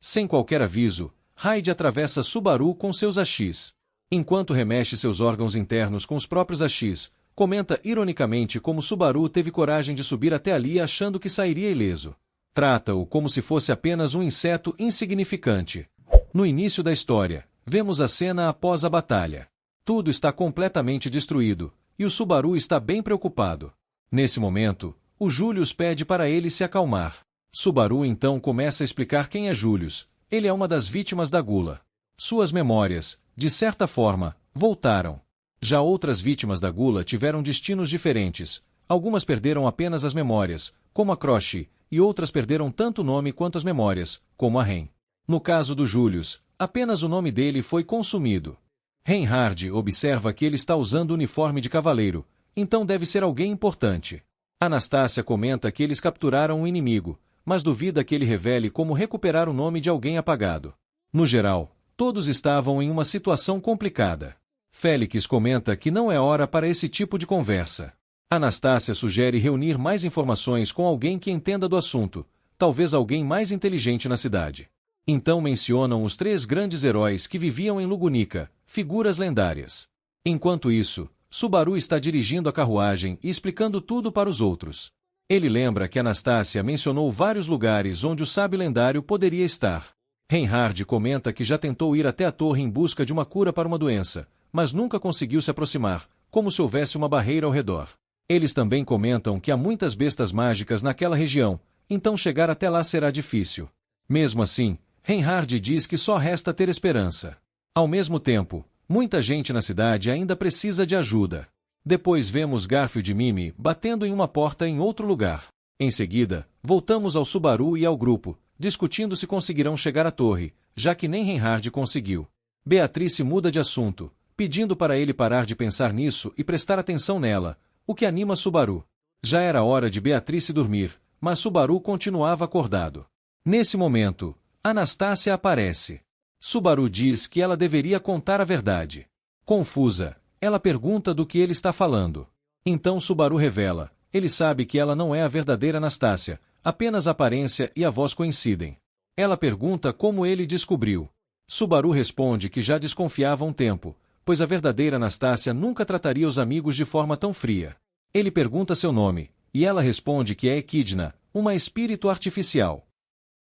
Sem qualquer aviso, Hyde atravessa Subaru com seus Ashis. Enquanto remexe seus órgãos internos com os próprios Ashis, comenta ironicamente como Subaru teve coragem de subir até ali achando que sairia ileso. Trata-o como se fosse apenas um inseto insignificante. No início da história, vemos a cena após a batalha. Tudo está completamente destruído, e o Subaru está bem preocupado. Nesse momento, o Julius pede para ele se acalmar. Subaru então começa a explicar quem é Julius. Ele é uma das vítimas da gula. Suas memórias, de certa forma, voltaram. Já outras vítimas da gula tiveram destinos diferentes. Algumas perderam apenas as memórias, como a Crochy, e outras perderam tanto o nome quanto as memórias, como a Ren. No caso do Julius, apenas o nome dele foi consumido. Reinhard observa que ele está usando o uniforme de cavaleiro, então deve ser alguém importante. Anastácia comenta que eles capturaram um inimigo, mas duvida que ele revele como recuperar o nome de alguém apagado. No geral, todos estavam em uma situação complicada. Félix comenta que não é hora para esse tipo de conversa. Anastácia sugere reunir mais informações com alguém que entenda do assunto, talvez alguém mais inteligente na cidade. Então mencionam os 3 grandes heróis que viviam em Lugunica, figuras lendárias. Enquanto isso, Subaru está dirigindo a carruagem e explicando tudo para os outros. Ele lembra que Anastácia mencionou vários lugares onde o sábio lendário poderia estar. Reinhard comenta que já tentou ir até a torre em busca de uma cura para uma doença, mas nunca conseguiu se aproximar, como se houvesse uma barreira ao redor. Eles também comentam que há muitas bestas mágicas naquela região, então chegar até lá será difícil. Mesmo assim, Reinhard diz que só resta ter esperança. Ao mesmo tempo, muita gente na cidade ainda precisa de ajuda. Depois vemos Garfield e Mimi batendo em uma porta em outro lugar. Em seguida, voltamos ao Subaru e ao grupo, discutindo se conseguirão chegar à torre, já que nem Reinhard conseguiu. Beatrice muda de assunto, pedindo para ele parar de pensar nisso e prestar atenção nela, o que anima Subaru. Já era hora de Beatrice dormir, mas Subaru continuava acordado. Nesse momento, Anastácia aparece. Subaru diz que ela deveria contar a verdade. Confusa, ela pergunta do que ele está falando. Então Subaru revela, ele sabe que ela não é a verdadeira Anastácia, apenas a aparência e a voz coincidem. Ela pergunta como ele descobriu. Subaru responde que já desconfiava há um tempo, pois a verdadeira Anastácia nunca trataria os amigos de forma tão fria. Ele pergunta seu nome, e ela responde que é Equidna, uma espírito artificial.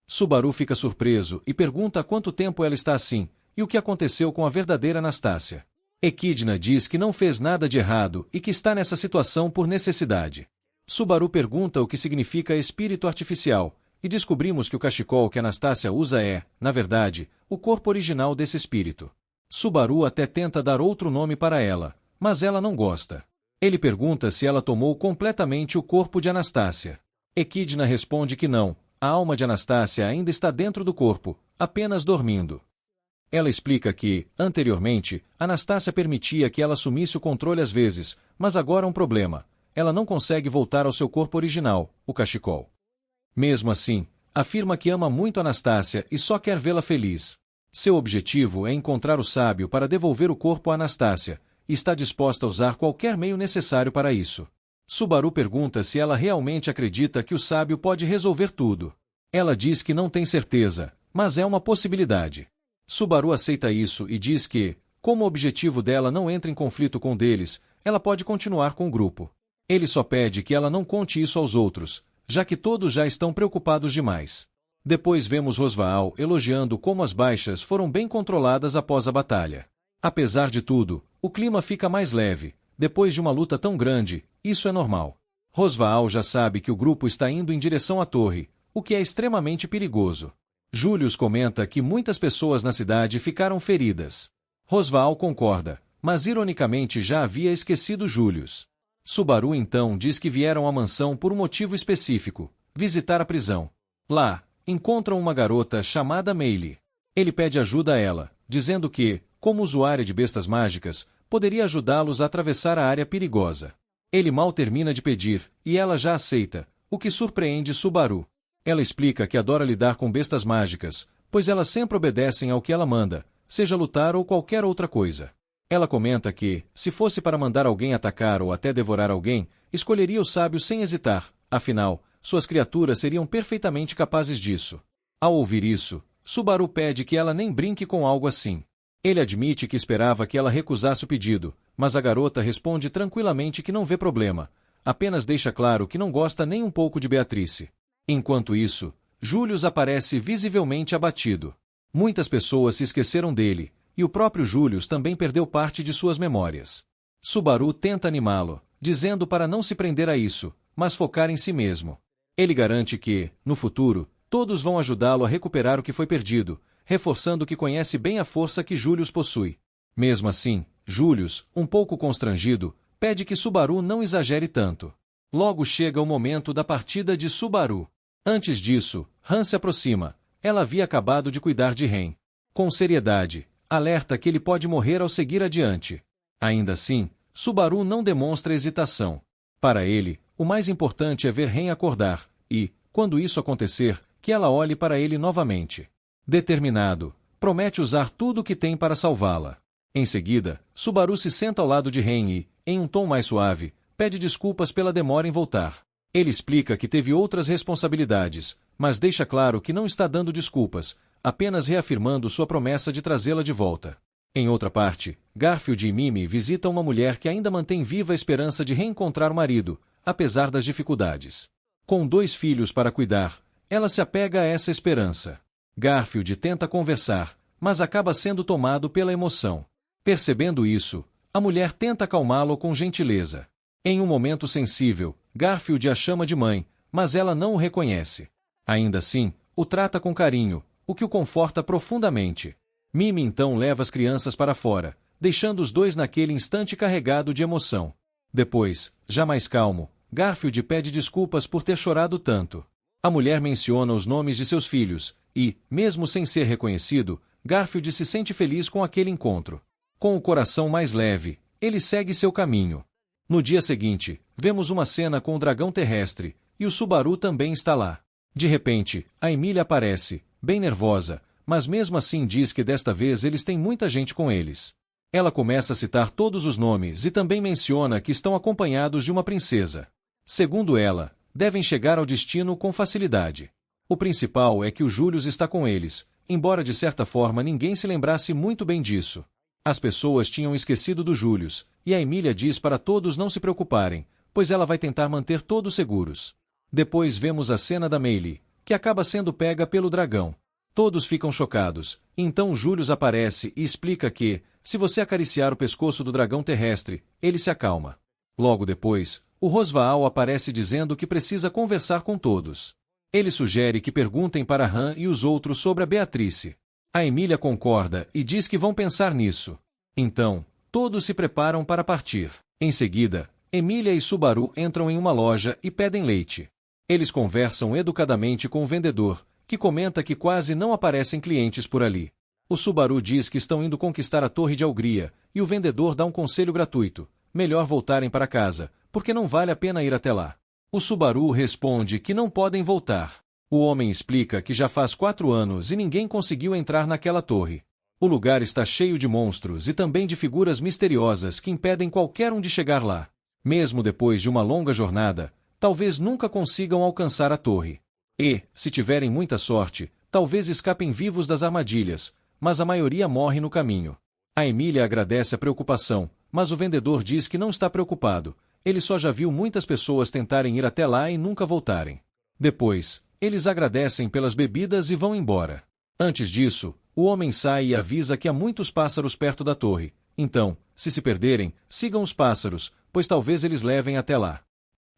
Subaru fica surpreso e pergunta há quanto tempo ela está assim, e o que aconteceu com a verdadeira Anastácia. Equidna diz que não fez nada de errado e que está nessa situação por necessidade. Subaru pergunta o que significa espírito artificial, e descobrimos que o cachecol que Anastácia usa é, na verdade, o corpo original desse espírito. Subaru até tenta dar outro nome para ela, mas ela não gosta. Ele pergunta se ela tomou completamente o corpo de Anastácia. Equidna responde que não, a alma de Anastácia ainda está dentro do corpo, apenas dormindo. Ela explica que, anteriormente, Anastácia permitia que ela assumisse o controle às vezes, mas agora há um problema. Ela não consegue voltar ao seu corpo original, o cachecol. Mesmo assim, afirma que ama muito Anastácia e só quer vê-la feliz. Seu objetivo é encontrar o sábio para devolver o corpo a Anastácia, e está disposta a usar qualquer meio necessário para isso. Subaru pergunta se ela realmente acredita que o sábio pode resolver tudo. Ela diz que não tem certeza, mas é uma possibilidade. Subaru aceita isso e diz que, como o objetivo dela não entra em conflito com o deles, ela pode continuar com o grupo. Ele só pede que ela não conte isso aos outros, já que todos já estão preocupados demais. Depois vemos Rosvaal elogiando como as baixas foram bem controladas após a batalha. Apesar de tudo, o clima fica mais leve. Depois de uma luta tão grande, isso é normal. Rosvaal já sabe que o grupo está indo em direção à torre, o que é extremamente perigoso. Julius comenta que muitas pessoas na cidade ficaram feridas. Rosvaal concorda, mas ironicamente já havia esquecido Julius. Subaru então diz que vieram à mansão por um motivo específico, visitar a prisão. Lá, encontram uma garota chamada Meili. Ele pede ajuda a ela, dizendo que, como usuária de bestas mágicas, poderia ajudá-los a atravessar a área perigosa. Ele mal termina de pedir, e ela já aceita, o que surpreende Subaru. Ela explica que adora lidar com bestas mágicas, pois elas sempre obedecem ao que ela manda, seja lutar ou qualquer outra coisa. Ela comenta que, se fosse para mandar alguém atacar ou até devorar alguém, escolheria o sábio sem hesitar, afinal, suas criaturas seriam perfeitamente capazes disso. Ao ouvir isso, Subaru pede que ela nem brinque com algo assim. Ele admite que esperava que ela recusasse o pedido, mas a garota responde tranquilamente que não vê problema, apenas deixa claro que não gosta nem um pouco de Beatrice. Enquanto isso, Julius aparece visivelmente abatido. Muitas pessoas se esqueceram dele, e o próprio Julius também perdeu parte de suas memórias. Subaru tenta animá-lo, dizendo para não se prender a isso, mas focar em si mesmo. Ele garante que, no futuro, todos vão ajudá-lo a recuperar o que foi perdido, reforçando que conhece bem a força que Julius possui. Mesmo assim, Julius, um pouco constrangido, pede que Subaru não exagere tanto. Logo chega o momento da partida de Subaru. Antes disso, Han se aproxima. Ela havia acabado de cuidar de Ren. Com seriedade, alerta que ele pode morrer ao seguir adiante. Ainda assim, Subaru não demonstra hesitação. Para ele, o mais importante é ver Ren acordar, e, quando isso acontecer, que ela olhe para ele novamente. Determinado, promete usar tudo o que tem para salvá-la. Em seguida, Subaru se senta ao lado de Ren e, em um tom mais suave, pede desculpas pela demora em voltar. Ele explica que teve outras responsabilidades, mas deixa claro que não está dando desculpas, apenas reafirmando sua promessa de trazê-la de volta. Em outra parte, Garfield e Mimi visitam uma mulher que ainda mantém viva a esperança de reencontrar o marido, apesar das dificuldades. Com 2 filhos para cuidar, ela se apega a essa esperança. Garfield tenta conversar, mas acaba sendo tomado pela emoção. Percebendo isso, a mulher tenta acalmá-lo com gentileza. Em um momento sensível, Garfield a chama de mãe, mas ela não o reconhece. Ainda assim, o trata com carinho, o que o conforta profundamente. Mimi então leva as crianças para fora, deixando os dois naquele instante carregado de emoção. Depois, já mais calmo, Garfield pede desculpas por ter chorado tanto. A mulher menciona os nomes de seus filhos, e, mesmo sem ser reconhecido, Garfield se sente feliz com aquele encontro. Com o coração mais leve, ele segue seu caminho. No dia seguinte, vemos uma cena com o dragão terrestre, e o Subaru também está lá. De repente, a Emília aparece, bem nervosa, mas mesmo assim diz que desta vez eles têm muita gente com eles. Ela começa a citar todos os nomes e também menciona que estão acompanhados de uma princesa. Segundo ela, devem chegar ao destino com facilidade. O principal é que o Julius está com eles, embora de certa forma ninguém se lembrasse muito bem disso. As pessoas tinham esquecido do Julius, e a Emília diz para todos não se preocuparem, pois ela vai tentar manter todos seguros. Depois vemos a cena da Meili, que acaba sendo pega pelo dragão. Todos ficam chocados, então Julius aparece e explica que, se você acariciar o pescoço do dragão terrestre, ele se acalma. Logo depois, o Rosvaal aparece dizendo que precisa conversar com todos. Ele sugere que perguntem para Han e os outros sobre a Beatrice. A Emília concorda e diz que vão pensar nisso. Então, todos se preparam para partir. Em seguida, Emília e Subaru entram em uma loja e pedem leite. Eles conversam educadamente com o vendedor, que comenta que quase não aparecem clientes por ali. O Subaru diz que estão indo conquistar a Torre de Algria, e o vendedor dá um conselho gratuito: melhor voltarem para casa, porque não vale a pena ir até lá. O Subaru responde que não podem voltar. O homem explica que já faz 4 anos e ninguém conseguiu entrar naquela torre. O lugar está cheio de monstros e também de figuras misteriosas que impedem qualquer um de chegar lá. Mesmo depois de uma longa jornada, talvez nunca consigam alcançar a torre. E, se tiverem muita sorte, talvez escapem vivos das armadilhas, mas a maioria morre no caminho. A Emília agradece a preocupação, mas o vendedor diz que não está preocupado. Ele só já viu muitas pessoas tentarem ir até lá e nunca voltarem. Depois, eles agradecem pelas bebidas e vão embora. Antes disso, o homem sai e avisa que há muitos pássaros perto da torre. Então, se perderem, sigam os pássaros, pois talvez eles levem até lá.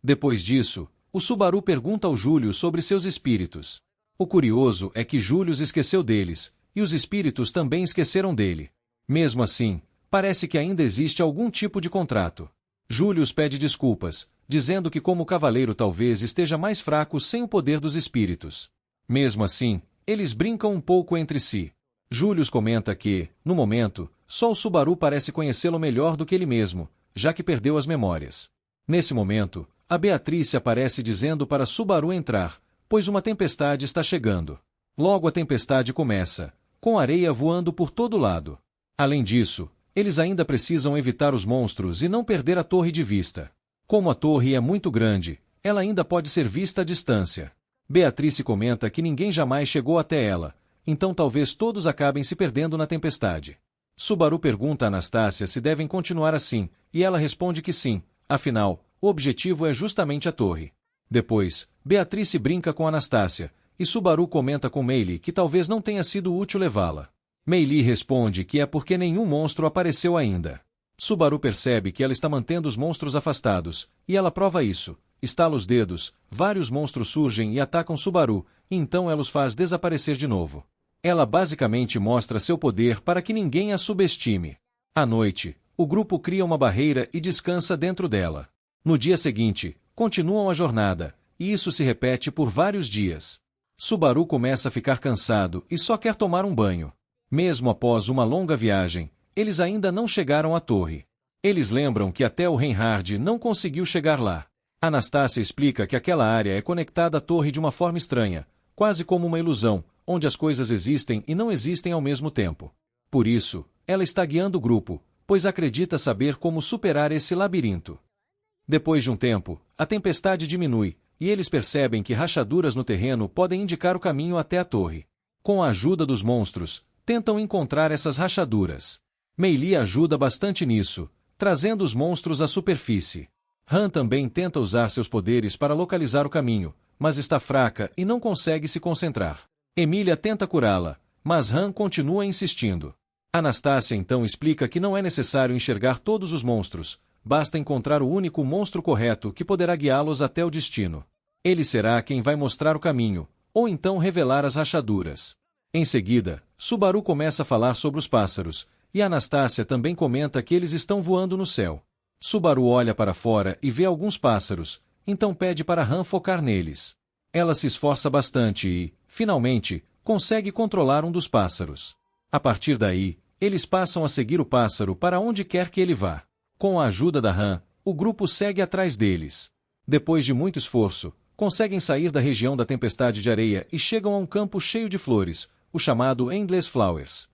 Depois disso, o Subaru pergunta ao Julius sobre seus espíritos. O curioso é que Julius esqueceu deles, e os espíritos também esqueceram dele. Mesmo assim, parece que ainda existe algum tipo de contrato. Julius pede desculpas, dizendo que como cavaleiro talvez esteja mais fraco sem o poder dos espíritos. Mesmo assim, eles brincam um pouco entre si. Julius comenta que, no momento, só o Subaru parece conhecê-lo melhor do que ele mesmo, já que perdeu as memórias. Nesse momento, a Beatrice aparece dizendo para Subaru entrar, pois uma tempestade está chegando. Logo a tempestade começa, com areia voando por todo lado. Além disso, eles ainda precisam evitar os monstros e não perder a torre de vista. Como a torre é muito grande, ela ainda pode ser vista à distância. Beatrice comenta que ninguém jamais chegou até ela, então talvez todos acabem se perdendo na tempestade. Subaru pergunta a Anastácia se devem continuar assim, e ela responde que sim, afinal, o objetivo é justamente a torre. Depois, Beatrice brinca com Anastácia, e Subaru comenta com Meili que talvez não tenha sido útil levá-la. Meili responde que é porque nenhum monstro apareceu ainda. Subaru percebe que ela está mantendo os monstros afastados, e ela prova isso. Estala os dedos, vários monstros surgem e atacam Subaru, e então ela os faz desaparecer de novo. Ela basicamente mostra seu poder para que ninguém a subestime. À noite, o grupo cria uma barreira e descansa dentro dela. No dia seguinte, continuam a jornada, e isso se repete por vários dias. Subaru começa a ficar cansado e só quer tomar um banho. Mesmo após uma longa viagem, eles ainda não chegaram à torre. Eles lembram que até o Reinhard não conseguiu chegar lá. Anastácia explica que aquela área é conectada à torre de uma forma estranha, quase como uma ilusão, onde as coisas existem e não existem ao mesmo tempo. Por isso, ela está guiando o grupo, pois acredita saber como superar esse labirinto. Depois de um tempo, a tempestade diminui, e eles percebem que rachaduras no terreno podem indicar o caminho até a torre. Com a ajuda dos monstros, tentam encontrar essas rachaduras. Meili ajuda bastante nisso, trazendo os monstros à superfície. Han também tenta usar seus poderes para localizar o caminho, mas está fraca e não consegue se concentrar. Emília tenta curá-la, mas Han continua insistindo. Anastácia então explica que não é necessário enxergar todos os monstros, basta encontrar o único monstro correto que poderá guiá-los até o destino. Ele será quem vai mostrar o caminho, ou então revelar as rachaduras. Em seguida, Subaru começa a falar sobre os pássaros, e Anastácia também comenta que eles estão voando no céu. Subaru olha para fora e vê alguns pássaros, então pede para Han focar neles. Ela se esforça bastante e, finalmente, consegue controlar um dos pássaros. A partir daí, eles passam a seguir o pássaro para onde quer que ele vá. Com a ajuda da Han, o grupo segue atrás deles. Depois de muito esforço, conseguem sair da região da tempestade de areia e chegam a um campo cheio de flores, o chamado Endless Flowers.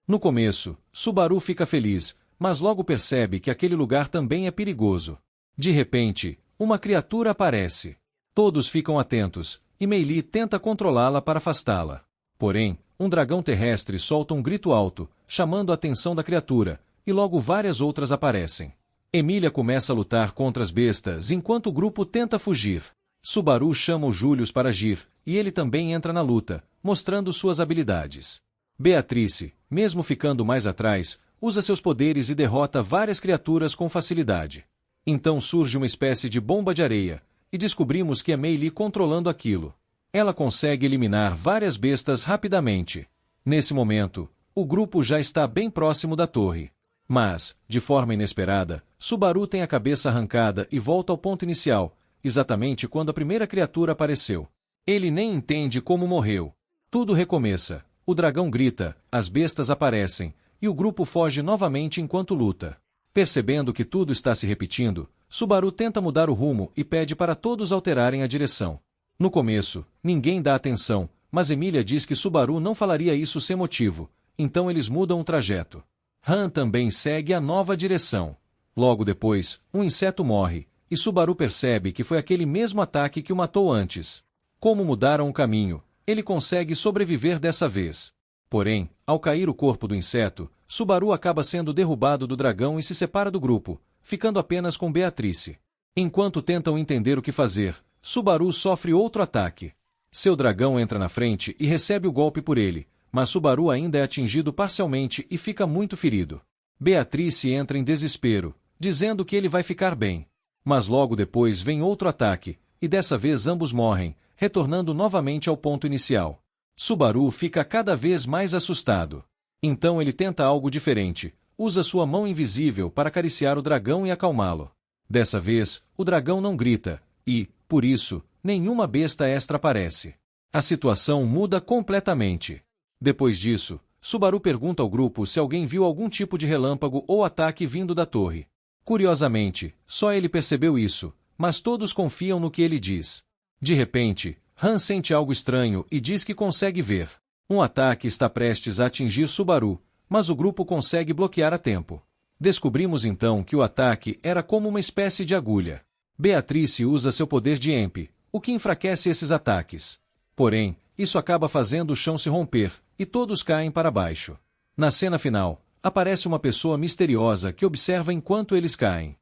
No começo, Subaru fica feliz, mas logo percebe que aquele lugar também é perigoso. De repente, uma criatura aparece. Todos ficam atentos, e Meili tenta controlá-la para afastá-la. Porém, um dragão terrestre solta um grito alto, chamando a atenção da criatura, e logo várias outras aparecem. Emília começa a lutar contra as bestas enquanto o grupo tenta fugir. Subaru chama o Julius para agir, e ele também entra na luta, mostrando suas habilidades. Beatrice, mesmo ficando mais atrás, usa seus poderes e derrota várias criaturas com facilidade. Então surge uma espécie de bomba de areia, e descobrimos que é Meili controlando aquilo. Ela consegue eliminar várias bestas rapidamente. Nesse momento, o grupo já está bem próximo da torre. Mas, de forma inesperada, Subaru tem a cabeça arrancada e volta ao ponto inicial, exatamente quando a primeira criatura apareceu. Ele nem entende como morreu. Tudo recomeça. O dragão grita, as bestas aparecem, e o grupo foge novamente enquanto luta. Percebendo que tudo está se repetindo, Subaru tenta mudar o rumo e pede para todos alterarem a direção. No começo, ninguém dá atenção, mas Emília diz que Subaru não falaria isso sem motivo, então eles mudam o trajeto. Han também segue a nova direção. Logo depois, um inseto morre, e Subaru percebe que foi aquele mesmo ataque que o matou antes. Como mudaram o caminho, ele consegue sobreviver dessa vez. Porém, ao cair o corpo do inseto, Subaru acaba sendo derrubado do dragão e se separa do grupo, ficando apenas com Beatrice. Enquanto tentam entender o que fazer, Subaru sofre outro ataque. Seu dragão entra na frente e recebe o golpe por ele, mas Subaru ainda é atingido parcialmente e fica muito ferido. Beatrice entra em desespero, dizendo que ele vai ficar bem. Mas logo depois vem outro ataque, e dessa vez ambos morrem, retornando novamente ao ponto inicial. Subaru fica cada vez mais assustado. Então ele tenta algo diferente, usa sua mão invisível para acariciar o dragão e acalmá-lo. Dessa vez, o dragão não grita, e, por isso, nenhuma besta extra aparece. A situação muda completamente. Depois disso, Subaru pergunta ao grupo se alguém viu algum tipo de relâmpago ou ataque vindo da torre. Curiosamente, só ele percebeu isso, mas todos confiam no que ele diz. De repente, Han sente algo estranho e diz que consegue ver. Um ataque está prestes a atingir Subaru, mas o grupo consegue bloquear a tempo. Descobrimos então que o ataque era como uma espécie de agulha. Beatrice usa seu poder de EMP, o que enfraquece esses ataques. Porém, isso acaba fazendo o chão se romper, e todos caem para baixo. Na cena final, aparece uma pessoa misteriosa que observa enquanto eles caem.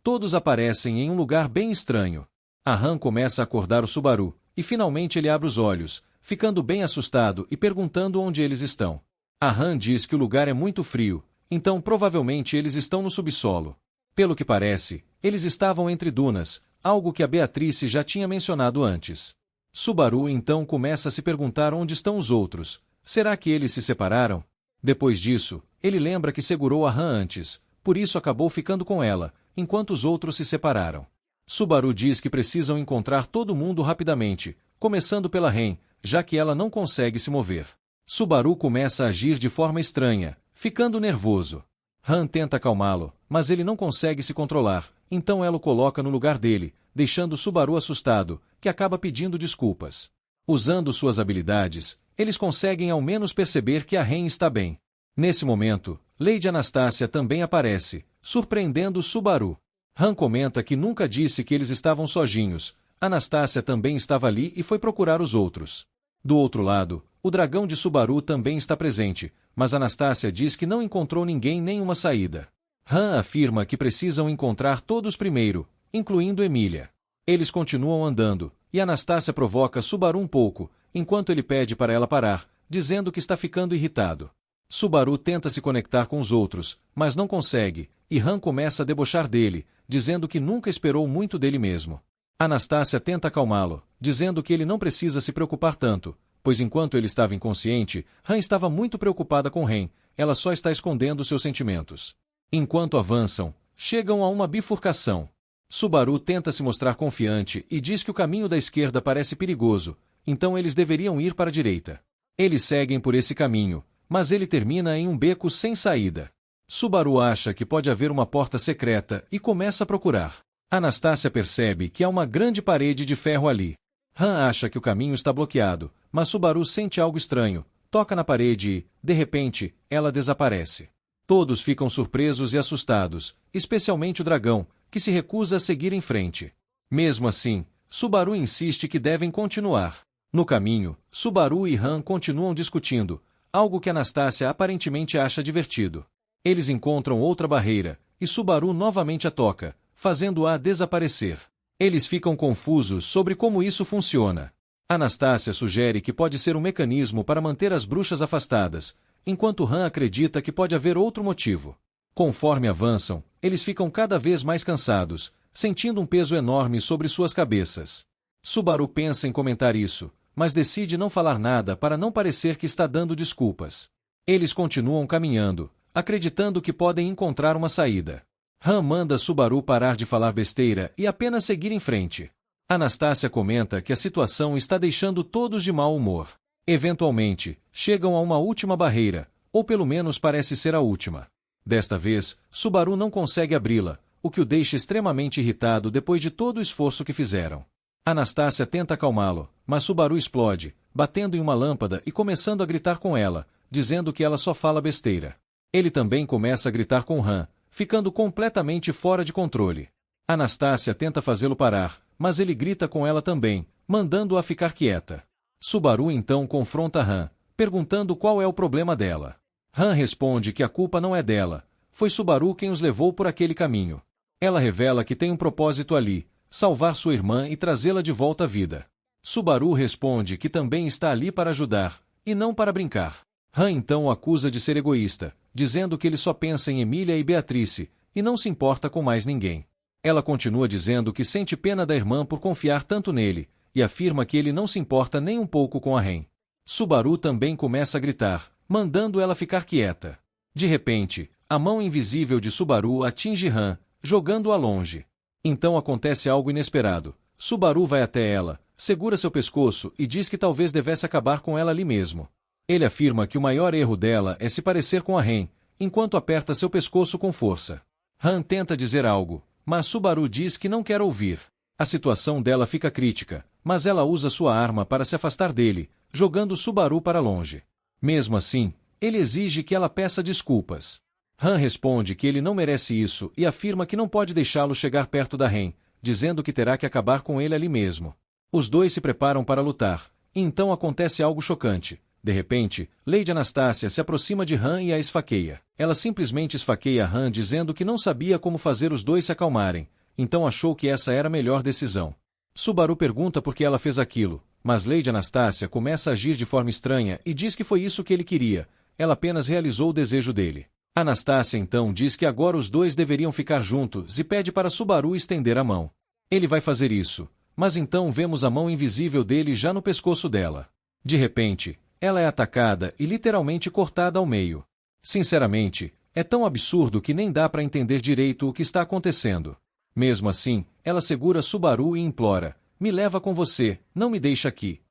Todos aparecem em um lugar bem estranho. A Han começa a acordar o Subaru, e finalmente ele abre os olhos, ficando bem assustado e perguntando onde eles estão. A Han diz que o lugar é muito frio, então provavelmente eles estão no subsolo. Pelo que parece, eles estavam entre dunas, algo que a Beatrice já tinha mencionado antes. Subaru então começa a se perguntar onde estão os outros. Será que eles se separaram? Depois disso, ele lembra que segurou a Han antes, por isso acabou ficando com ela, enquanto os outros se separaram. Subaru diz que precisam encontrar todo mundo rapidamente, começando pela Ren, já que ela não consegue se mover. Subaru começa a agir de forma estranha, ficando nervoso. Han tenta acalmá-lo, mas ele não consegue se controlar, então ela o coloca no lugar dele, deixando Subaru assustado, que acaba pedindo desculpas. Usando suas habilidades, eles conseguem ao menos perceber que a Ren está bem. Nesse momento, Lady Anastácia também aparece, surpreendendo Subaru. Han comenta que nunca disse que eles estavam sozinhos. Anastácia também estava ali e foi procurar os outros. Do outro lado, o dragão de Subaru também está presente, mas Anastácia diz que não encontrou ninguém nem uma saída. Han afirma que precisam encontrar todos primeiro, incluindo Emília. Eles continuam andando, e Anastácia provoca Subaru um pouco, enquanto ele pede para ela parar, dizendo que está ficando irritado. Subaru tenta se conectar com os outros, mas não consegue, e Han começa a debochar dele, dizendo que nunca esperou muito dele mesmo. Anastácia tenta acalmá-lo, dizendo que ele não precisa se preocupar tanto, pois enquanto ele estava inconsciente, Han estava muito preocupada com Ren, ela só está escondendo seus sentimentos. Enquanto avançam, chegam a uma bifurcação. Subaru tenta se mostrar confiante e diz que o caminho da esquerda parece perigoso, então eles deveriam ir para a direita. Eles seguem por esse caminho, mas ele termina em um beco sem saída. Subaru acha que pode haver uma porta secreta e começa a procurar. Anastácia percebe que há uma grande parede de ferro ali. Han acha que o caminho está bloqueado, mas Subaru sente algo estranho, toca na parede e, de repente, ela desaparece. Todos ficam surpresos e assustados, especialmente o dragão, que se recusa a seguir em frente. Mesmo assim, Subaru insiste que devem continuar. No caminho, Subaru e Han continuam discutindo, algo que Anastácia aparentemente acha divertido. Eles encontram outra barreira, e Subaru novamente a toca, fazendo-a desaparecer. Eles ficam confusos sobre como isso funciona. Anastácia sugere que pode ser um mecanismo para manter as bruxas afastadas, enquanto Han acredita que pode haver outro motivo. Conforme avançam, eles ficam cada vez mais cansados, sentindo um peso enorme sobre suas cabeças. Subaru pensa em comentar isso, mas decide não falar nada para não parecer que está dando desculpas. Eles continuam caminhando, acreditando que podem encontrar uma saída. Han manda Subaru parar de falar besteira e apenas seguir em frente. Anastácia comenta que a situação está deixando todos de mau humor. Eventualmente, chegam a uma última barreira, ou pelo menos parece ser a última. Desta vez, Subaru não consegue abri-la, o que o deixa extremamente irritado depois de todo o esforço que fizeram. Anastácia tenta acalmá-lo, mas Subaru explode, batendo em uma lâmpada e começando a gritar com ela, dizendo que ela só fala besteira. Ele também começa a gritar com Han, ficando completamente fora de controle. Anastácia tenta fazê-lo parar, mas ele grita com ela também, mandando-a ficar quieta. Subaru então confronta Han, perguntando qual é o problema dela. Han responde que a culpa não é dela, foi Subaru quem os levou por aquele caminho. Ela revela que tem um propósito ali, salvar sua irmã e trazê-la de volta à vida. Subaru responde que também está ali para ajudar, e não para brincar. Han então o acusa de ser egoísta, dizendo que ele só pensa em Emília e Beatrice, e não se importa com mais ninguém. Ela continua dizendo que sente pena da irmã por confiar tanto nele, e afirma que ele não se importa nem um pouco com a Ren. Subaru também começa a gritar, mandando ela ficar quieta. De repente, a mão invisível de Subaru atinge Han, jogando-a longe. Então acontece algo inesperado. Subaru vai até ela, segura seu pescoço e diz que talvez devesse acabar com ela ali mesmo. Ele afirma que o maior erro dela é se parecer com a Ren, enquanto aperta seu pescoço com força. Han tenta dizer algo, mas Subaru diz que não quer ouvir. A situação dela fica crítica, mas ela usa sua arma para se afastar dele, jogando Subaru para longe. Mesmo assim, ele exige que ela peça desculpas. Han responde que ele não merece isso e afirma que não pode deixá-lo chegar perto da Ren, dizendo que terá que acabar com ele ali mesmo. Os dois se preparam para lutar, e então acontece algo chocante. De repente, Lady Anastácia se aproxima de Han e a esfaqueia. Ela simplesmente esfaqueia Han dizendo que não sabia como fazer os dois se acalmarem, então achou que essa era a melhor decisão. Subaru pergunta por que ela fez aquilo, mas Lady Anastácia começa a agir de forma estranha e diz que foi isso que ele queria, ela apenas realizou o desejo dele. Anastácia então diz que agora os dois deveriam ficar juntos e pede para Subaru estender a mão. Ele vai fazer isso, mas então vemos a mão invisível dele já no pescoço dela. De repente, ela é atacada e literalmente cortada ao meio. Sinceramente, é tão absurdo que nem dá para entender direito o que está acontecendo. Mesmo assim, ela segura Subaru e implora: "Me leva com você, não me deixa aqui."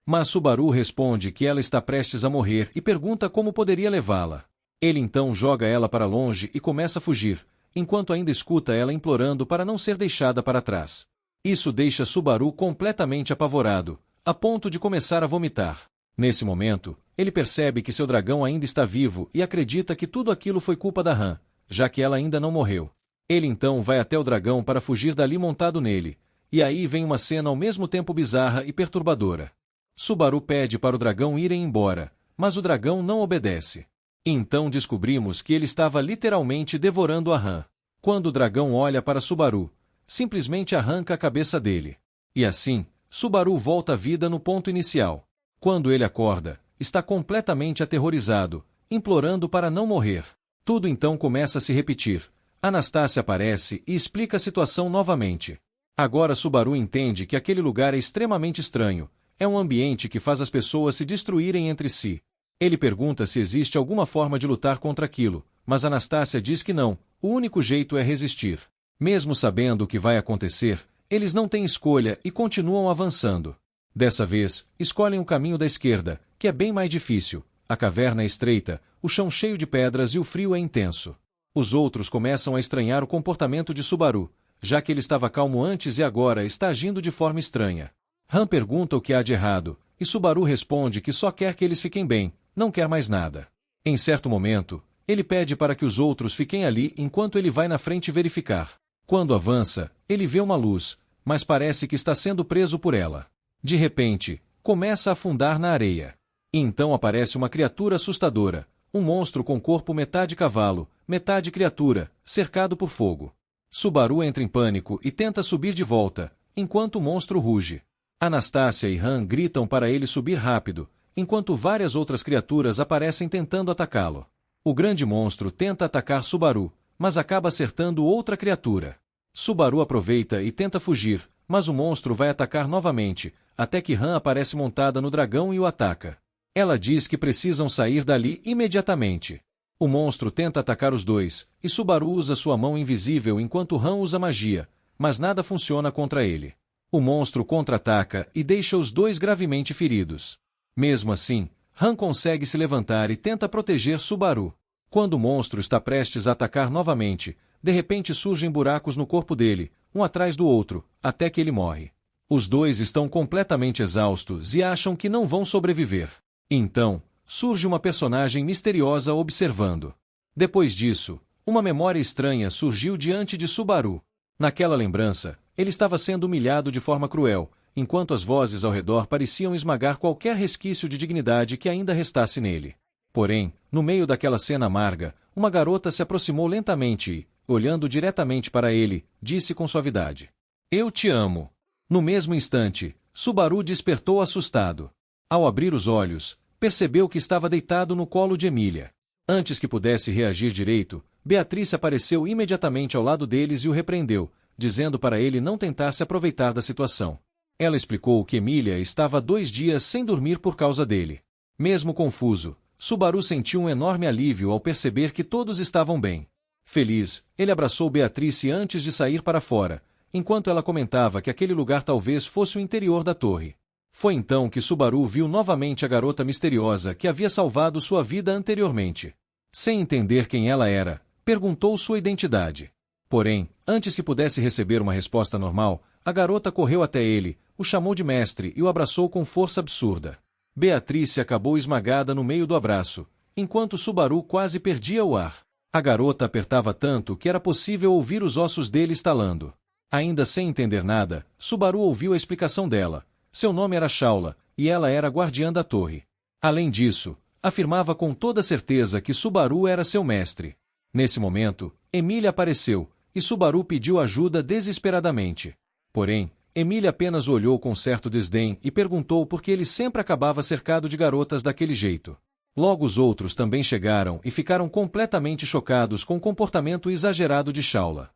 Mas Subaru responde que ela está prestes a morrer e pergunta como poderia levá-la. Ele então joga ela para longe e começa a fugir, enquanto ainda escuta ela implorando para não ser deixada para trás. Isso deixa Subaru completamente apavorado, a ponto de começar a vomitar. Nesse momento, ele percebe que seu dragão ainda está vivo e acredita que tudo aquilo foi culpa da Han, já que ela ainda não morreu. Ele então vai até o dragão para fugir dali montado nele, e aí vem uma cena ao mesmo tempo bizarra e perturbadora. Subaru pede para o dragão irem embora, mas o dragão não obedece. Então descobrimos que ele estava literalmente devorando a Han. Quando o dragão olha para Subaru, simplesmente arranca a cabeça dele. E assim, Subaru volta à vida no ponto inicial. Quando ele acorda, está completamente aterrorizado, implorando para não morrer. Tudo então começa a se repetir. Anastácia aparece e explica a situação novamente. Agora Subaru entende que aquele lugar é extremamente estranho, é um ambiente que faz as pessoas se destruírem entre si. Ele pergunta se existe alguma forma de lutar contra aquilo, mas Anastácia diz que não, o único jeito é resistir. Mesmo sabendo o que vai acontecer, eles não têm escolha e continuam avançando. Dessa vez, escolhem o caminho da esquerda, que é bem mais difícil. A caverna é estreita, o chão cheio de pedras e o frio é intenso. Os outros começam a estranhar o comportamento de Subaru, já que ele estava calmo antes e agora está agindo de forma estranha. Han pergunta o que há de errado, e Subaru responde que só quer que eles fiquem bem, não quer mais nada. Em certo momento, ele pede para que os outros fiquem ali enquanto ele vai na frente verificar. Quando avança, ele vê uma luz, mas parece que está sendo preso por ela. De repente, começa a afundar na areia. E então aparece uma criatura assustadora, um monstro com corpo metade cavalo, metade criatura, cercado por fogo. Subaru entra em pânico e tenta subir de volta, enquanto o monstro ruge. Anastácia e Han gritam para ele subir rápido, enquanto várias outras criaturas aparecem tentando atacá-lo. O grande monstro tenta atacar Subaru, mas acaba acertando outra criatura. Subaru aproveita e tenta fugir, mas o monstro vai atacar novamente, até que Han aparece montada no dragão e o ataca. Ela diz que precisam sair dali imediatamente. O monstro tenta atacar os dois, e Subaru usa sua mão invisível enquanto Han usa magia, mas nada funciona contra ele. O monstro contra-ataca e deixa os dois gravemente feridos. Mesmo assim, Han consegue se levantar e tenta proteger Subaru. Quando o monstro está prestes a atacar novamente, de repente surgem buracos no corpo dele, um atrás do outro, até que ele morre. Os dois estão completamente exaustos e acham que não vão sobreviver. Então, surge uma personagem misteriosa observando. Depois disso, uma memória estranha surgiu diante de Subaru. Naquela lembrança, ele estava sendo humilhado de forma cruel, enquanto as vozes ao redor pareciam esmagar qualquer resquício de dignidade que ainda restasse nele. Porém, no meio daquela cena amarga, uma garota se aproximou lentamente e, olhando diretamente para ele, disse com suavidade: "Eu te amo." No mesmo instante, Subaru despertou assustado. Ao abrir os olhos, percebeu que estava deitado no colo de Emília. Antes que pudesse reagir direito, Beatriz apareceu imediatamente ao lado deles e o repreendeu, dizendo para ele não tentar se aproveitar da situação. Ela explicou que Emília estava há 2 dias sem dormir por causa dele. Mesmo confuso, Subaru sentiu um enorme alívio ao perceber que todos estavam bem. Feliz, ele abraçou Beatriz antes de sair para fora, enquanto ela comentava que aquele lugar talvez fosse o interior da torre. Foi então que Subaru viu novamente a garota misteriosa que havia salvado sua vida anteriormente. Sem entender quem ela era, perguntou sua identidade. Porém, antes que pudesse receber uma resposta normal, a garota correu até ele, o chamou de mestre e o abraçou com força absurda. Beatriz acabou esmagada no meio do abraço, enquanto Subaru quase perdia o ar. A garota apertava tanto que era possível ouvir os ossos dele estalando. Ainda sem entender nada, Subaru ouviu a explicação dela. Seu nome era Shaula, e ela era a guardiã da torre. Além disso, afirmava com toda certeza que Subaru era seu mestre. Nesse momento, Emília apareceu, e Subaru pediu ajuda desesperadamente. Porém, Emília apenas o olhou com certo desdém e perguntou por que ele sempre acabava cercado de garotas daquele jeito. Logo os outros também chegaram e ficaram completamente chocados com o comportamento exagerado de Shaula.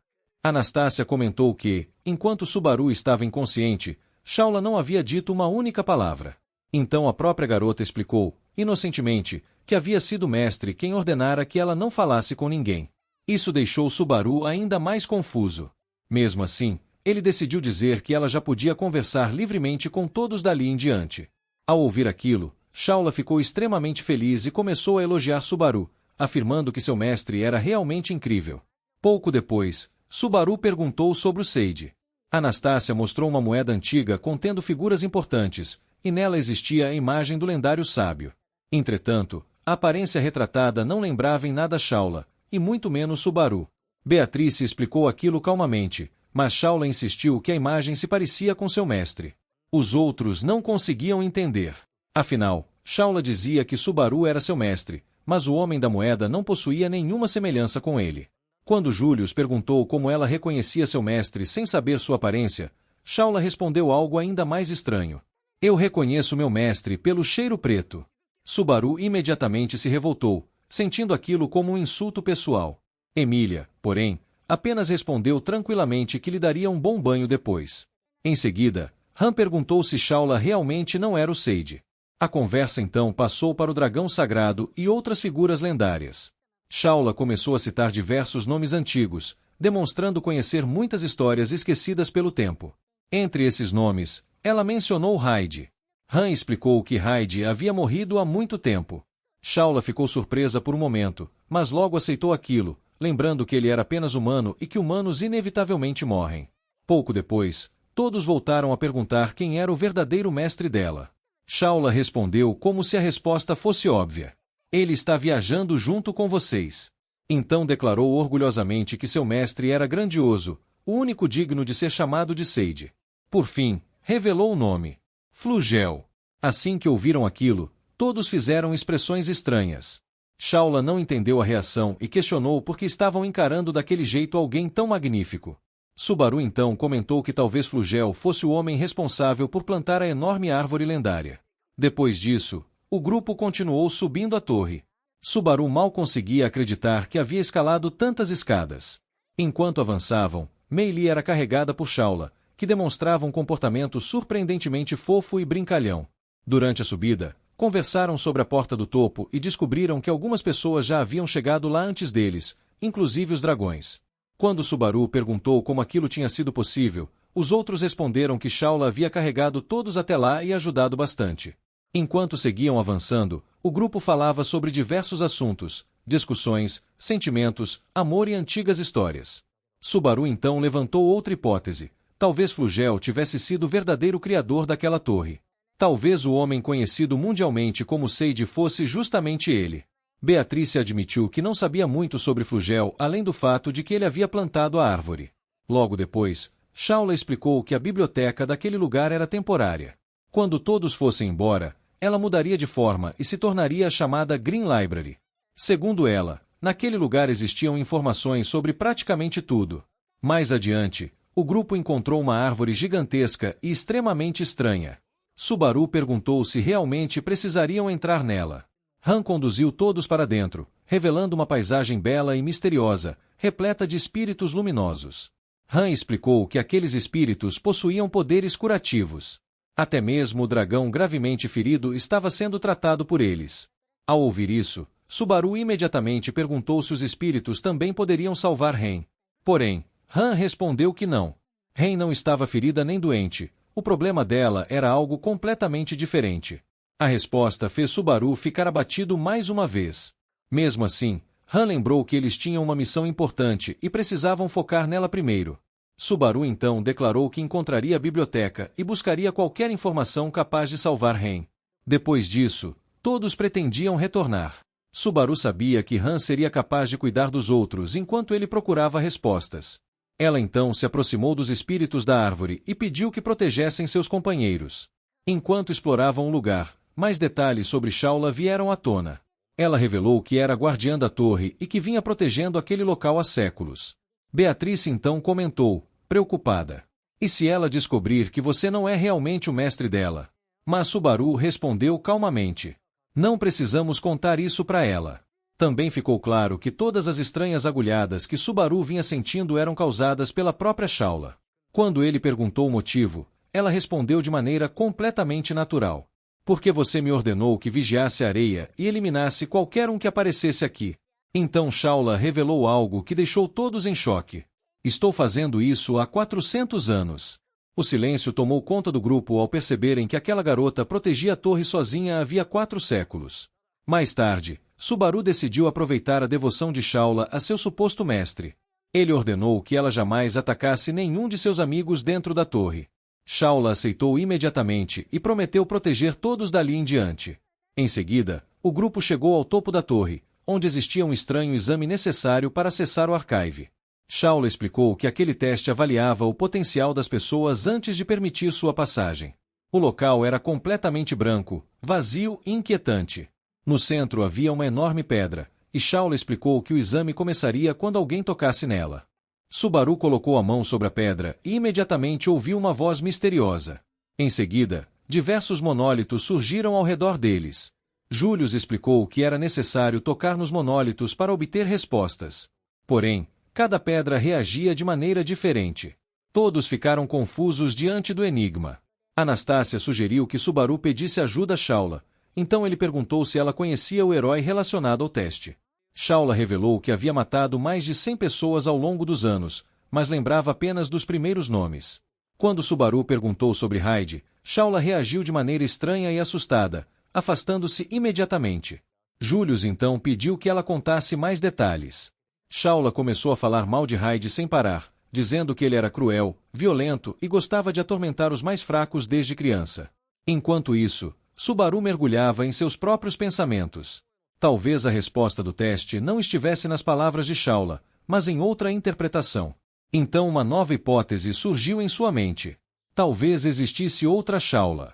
Anastácia comentou que, enquanto Subaru estava inconsciente, Shaula não havia dito uma única palavra. Então a própria garota explicou, inocentemente, que havia sido o mestre quem ordenara que ela não falasse com ninguém. Isso deixou Subaru ainda mais confuso. Mesmo assim, ele decidiu dizer que ela já podia conversar livremente com todos dali em diante. Ao ouvir aquilo, Shaula ficou extremamente feliz e começou a elogiar Subaru, afirmando que seu mestre era realmente incrível. Pouco depois, Subaru perguntou sobre o Seide. Anastácia mostrou uma moeda antiga contendo figuras importantes, e nela existia a imagem do lendário sábio. Entretanto, a aparência retratada não lembrava em nada Shaula, e muito menos Subaru. Beatrice explicou aquilo calmamente, mas Shaula insistiu que a imagem se parecia com seu mestre. Os outros não conseguiam entender. Afinal, Shaula dizia que Subaru era seu mestre, mas o homem da moeda não possuía nenhuma semelhança com ele. Quando Július perguntou como ela reconhecia seu mestre sem saber sua aparência, Shaula respondeu algo ainda mais estranho. Eu reconheço meu mestre pelo cheiro preto. Subaru imediatamente se revoltou, sentindo aquilo como um insulto pessoal. Emília, porém, apenas respondeu tranquilamente que lhe daria um bom banho depois. Em seguida, Han perguntou se Shaula realmente não era o Seide. A conversa então passou para o dragão sagrado e outras figuras lendárias. Shaula começou a citar diversos nomes antigos, demonstrando conhecer muitas histórias esquecidas pelo tempo. Entre esses nomes, ela mencionou Hyde. Han explicou que Hyde havia morrido há muito tempo. Shaula ficou surpresa por um momento, mas logo aceitou aquilo, lembrando que ele era apenas humano e que humanos inevitavelmente morrem. Pouco depois, todos voltaram a perguntar quem era o verdadeiro mestre dela. Shaula respondeu como se a resposta fosse óbvia. Ele está viajando junto com vocês. Então declarou orgulhosamente que seu mestre era grandioso, o único digno de ser chamado de Seide. Por fim, revelou o nome. Flugel. Assim que ouviram aquilo, todos fizeram expressões estranhas. Shaula não entendeu a reação e questionou por que estavam encarando daquele jeito alguém tão magnífico. Subaru então comentou que talvez Flugel fosse o homem responsável por plantar a enorme árvore lendária. Depois disso, o grupo continuou subindo a torre. Subaru mal conseguia acreditar que havia escalado tantas escadas. Enquanto avançavam, Mei Li era carregada por Shaula, que demonstrava um comportamento surpreendentemente fofo e brincalhão. Durante a subida, conversaram sobre a porta do topo e descobriram que algumas pessoas já haviam chegado lá antes deles, inclusive os dragões. Quando Subaru perguntou como aquilo tinha sido possível, os outros responderam que Shaula havia carregado todos até lá e ajudado bastante. Enquanto seguiam avançando, o grupo falava sobre diversos assuntos, discussões, sentimentos, amor e antigas histórias. Subaru então levantou outra hipótese. Talvez Flugel tivesse sido o verdadeiro criador daquela torre. Talvez o homem conhecido mundialmente como Seide fosse justamente ele. Beatrice admitiu que não sabia muito sobre Flugel além do fato de que ele havia plantado a árvore. Logo depois, Shaula explicou que a biblioteca daquele lugar era temporária. Quando todos fossem embora, ela mudaria de forma e se tornaria a chamada Green Library. Segundo ela, naquele lugar existiam informações sobre praticamente tudo. Mais adiante, o grupo encontrou uma árvore gigantesca e extremamente estranha. Subaru perguntou se realmente precisariam entrar nela. Han conduziu todos para dentro, revelando uma paisagem bela e misteriosa, repleta de espíritos luminosos. Han explicou que aqueles espíritos possuíam poderes curativos. Até mesmo o dragão gravemente ferido estava sendo tratado por eles. Ao ouvir isso, Subaru imediatamente perguntou se os espíritos também poderiam salvar Ren. Porém, Han respondeu que não. Ren não estava ferida nem doente, o problema dela era algo completamente diferente. A resposta fez Subaru ficar abatido mais uma vez. Mesmo assim, Han lembrou que eles tinham uma missão importante e precisavam focar nela primeiro. Subaru então declarou que encontraria a biblioteca e buscaria qualquer informação capaz de salvar Ren. Depois disso, todos pretendiam retornar. Subaru sabia que Han seria capaz de cuidar dos outros enquanto ele procurava respostas. Ela então se aproximou dos espíritos da árvore e pediu que protegessem seus companheiros. Enquanto exploravam o lugar, mais detalhes sobre Shaula vieram à tona. Ela revelou que era a guardiã da torre e que vinha protegendo aquele local há séculos. Beatrice então comentou, preocupada. E se ela descobrir que você não é realmente o mestre dela? Mas Subaru respondeu calmamente. Não precisamos contar isso para ela. Também ficou claro que todas as estranhas agulhadas que Subaru vinha sentindo eram causadas pela própria Shaula. Quando ele perguntou o motivo, ela respondeu de maneira completamente natural. Porque você me ordenou que vigiasse a areia e eliminasse qualquer um que aparecesse aqui. Então Shaula revelou algo que deixou todos em choque. Estou fazendo isso há 400 anos. O silêncio tomou conta do grupo ao perceberem que aquela garota protegia a torre sozinha havia 4 séculos. Mais tarde, Subaru decidiu aproveitar a devoção de Shaula a seu suposto mestre. Ele ordenou que ela jamais atacasse nenhum de seus amigos dentro da torre. Shaula aceitou imediatamente e prometeu proteger todos dali em diante. Em seguida, o grupo chegou ao topo da torre, onde existia um estranho exame necessário para acessar o archive. Shaula explicou que aquele teste avaliava o potencial das pessoas antes de permitir sua passagem. O local era completamente branco, vazio e inquietante. No centro havia uma enorme pedra, e Shaula explicou que o exame começaria quando alguém tocasse nela. Subaru colocou a mão sobre a pedra e imediatamente ouviu uma voz misteriosa. Em seguida, diversos monólitos surgiram ao redor deles. Julius explicou que era necessário tocar nos monólitos para obter respostas. Porém, cada pedra reagia de maneira diferente. Todos ficaram confusos diante do enigma. Anastácia sugeriu que Subaru pedisse ajuda a Shaula, então ele perguntou se ela conhecia o herói relacionado ao teste. Shaula revelou que havia matado mais de 100 pessoas ao longo dos anos, mas lembrava apenas dos primeiros nomes. Quando Subaru perguntou sobre Hyde, Shaula reagiu de maneira estranha e assustada, afastando-se imediatamente. Julius então pediu que ela contasse mais detalhes. Shaula começou a falar mal de Hyde sem parar, dizendo que ele era cruel, violento e gostava de atormentar os mais fracos desde criança. Enquanto isso, Subaru mergulhava em seus próprios pensamentos. Talvez a resposta do teste não estivesse nas palavras de Shaula, mas em outra interpretação. Então uma nova hipótese surgiu em sua mente. Talvez existisse outra Shaula.